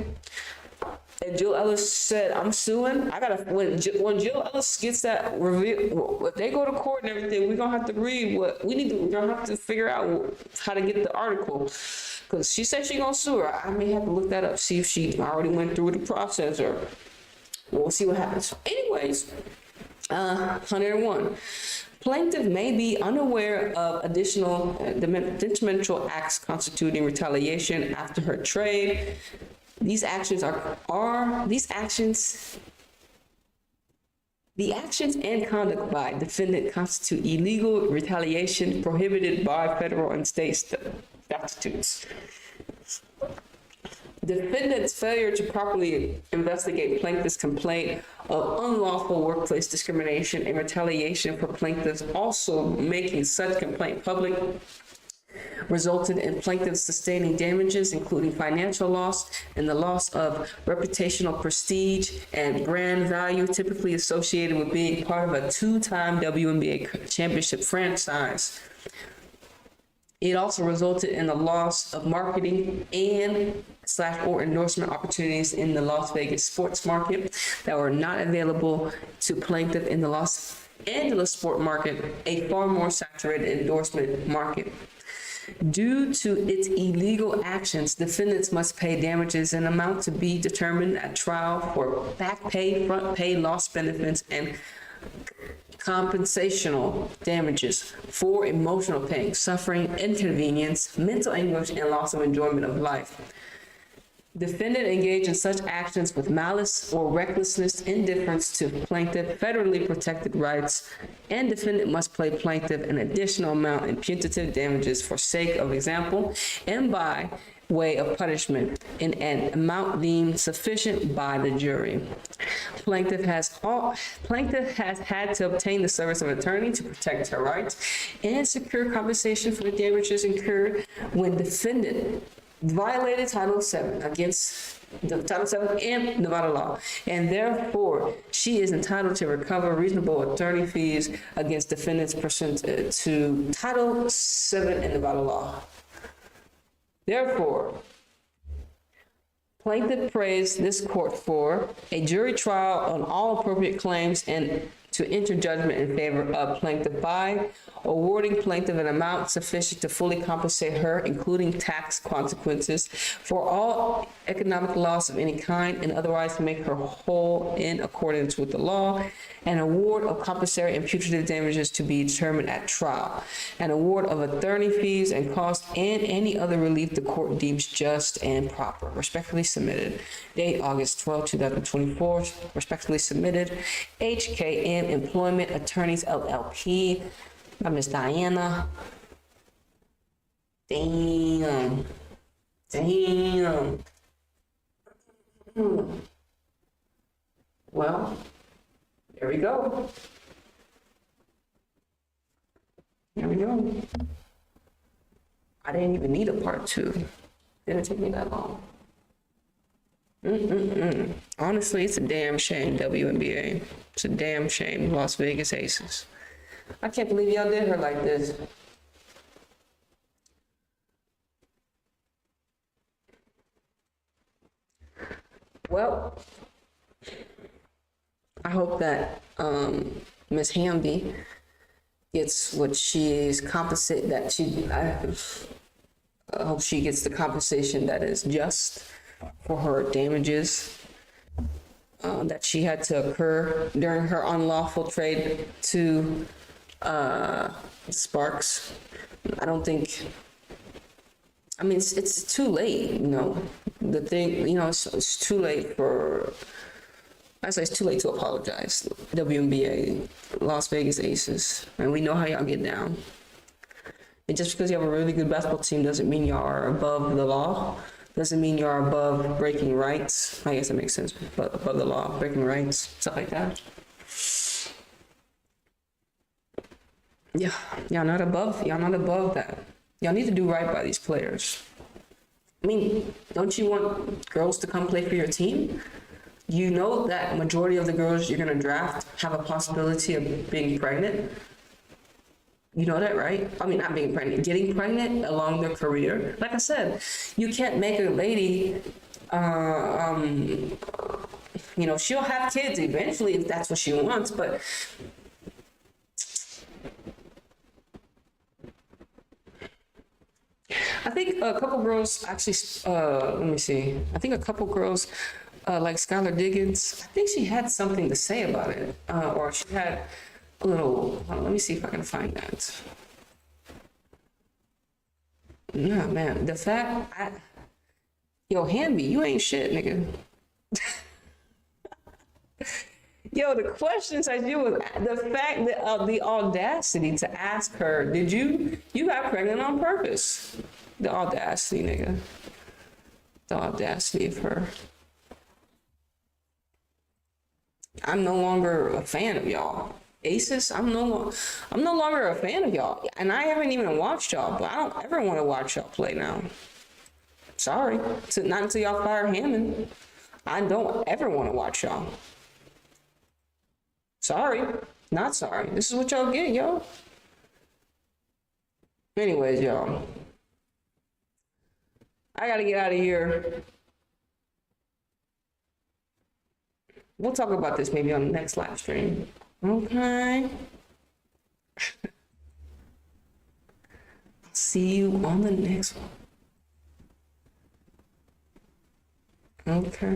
And Jill Ellis said, "I'm suing. When Jill Ellis gets that review, if they go to court and everything, we're gonna have to read we're gonna have to figure out how to get the article." Because she said she gonna sue her. I may have to look that up, see if she already went through the process, or we'll see what happens. Anyways, 101. Plaintiff may be unaware of additional detrimental acts constituting retaliation after her trade. The actions and conduct by defendant constitute illegal retaliation prohibited by federal and state statutes. Defendant's failure to properly investigate plaintiff's complaint of unlawful workplace discrimination and retaliation for plaintiffs also making such complaint public resulted in plaintiffs sustaining damages, including financial loss and the loss of reputational prestige and brand value typically associated with being part of a two-time WNBA championship franchise. It also resulted in the loss of marketing or endorsement opportunities in the Las Vegas sports market that were not available to plaintiff in the Los Angeles sport market, a far more saturated endorsement market. Due to its illegal actions, defendants must pay damages in amount to be determined at trial for back pay, front pay, lost benefits, and compensational damages for emotional pain, suffering, inconvenience, mental anguish, and loss of enjoyment of life. Defendant engaged in such actions with malice or recklessness, indifference to plaintiff, federally protected rights, and defendant must pay plaintiff an additional amount in punitive damages for sake of example and by way of punishment in an amount deemed sufficient by the jury. Plaintiff has had to obtain the service of an attorney to protect her rights and secure compensation for the damages incurred when defendant violated Title VII against the Title VII and Nevada law, and therefore she is entitled to recover reasonable attorney fees against defendants pursuant to Title VII and Nevada law. Therefore, plaintiff praised this court for a jury trial on all appropriate claims and to enter judgment in favor of plaintiff by awarding plaintiff an amount sufficient to fully compensate her, including tax consequences, for all economic loss of any kind and otherwise make her whole in accordance with the law, an award of compensatory and punitive damages to be determined at trial, an award of attorney fees and costs, and any other relief the court deems just and proper. Respectfully submitted. Date August 12, 2024. Respectfully submitted. HKM Employment Attorneys LLP by Ms. Diana. Damn. Well, there we go. There we go. I didn't even need a part 2. Didn't take me that long. Honestly, it's a damn shame, WNBA. It's a damn shame, Las Vegas Aces. I can't believe y'all did her like this. Well, I hope that Miss Hamby gets what she's compensated, I hope she gets the compensation that is just for her damages that she had to occur during her unlawful trade to Sparks. I don't think, I mean, it's too late, you know. The thing, you know, it's too late for, I say it's too late to apologize. WNBA, Las Vegas Aces, and we know how y'all get down. And just because you have a really good basketball team doesn't mean you are above the law. Doesn't mean you're above breaking rights. I guess that makes sense, but above the law, breaking rights, stuff like that. Yeah, y'all not above that. Y'all need to do right by these players. I mean, don't you want girls to come play for your team? You know that majority of the girls you're gonna draft have a possibility of being pregnant. You know that, right? I mean, not being pregnant, getting pregnant along their career. Like I said, you can't make a lady, she'll have kids eventually if that's what she wants, but I think a couple girls actually, let me see. I think a couple girls, like Skylar Diggins, I think she had something to say about it, or she had a little, let me see if I can find that. Nah, man, the fact, yo, Hamby, you ain't shit, nigga. Yo, the questions I do was the fact that the audacity to ask her, you got pregnant on purpose? The audacity, nigga. The audacity of her. I'm no longer a fan of y'all. Aces, I'm no longer a fan of y'all. And I haven't even watched y'all, but I don't ever want to watch y'all play now. Sorry. Not until y'all fire Hammond. I don't ever want to watch y'all. Sorry. Not sorry. This is what y'all get, yo. Anyways, y'all. I gotta get out of here. We'll talk about this maybe on the next live stream. Okay. See you on the next one. Okay.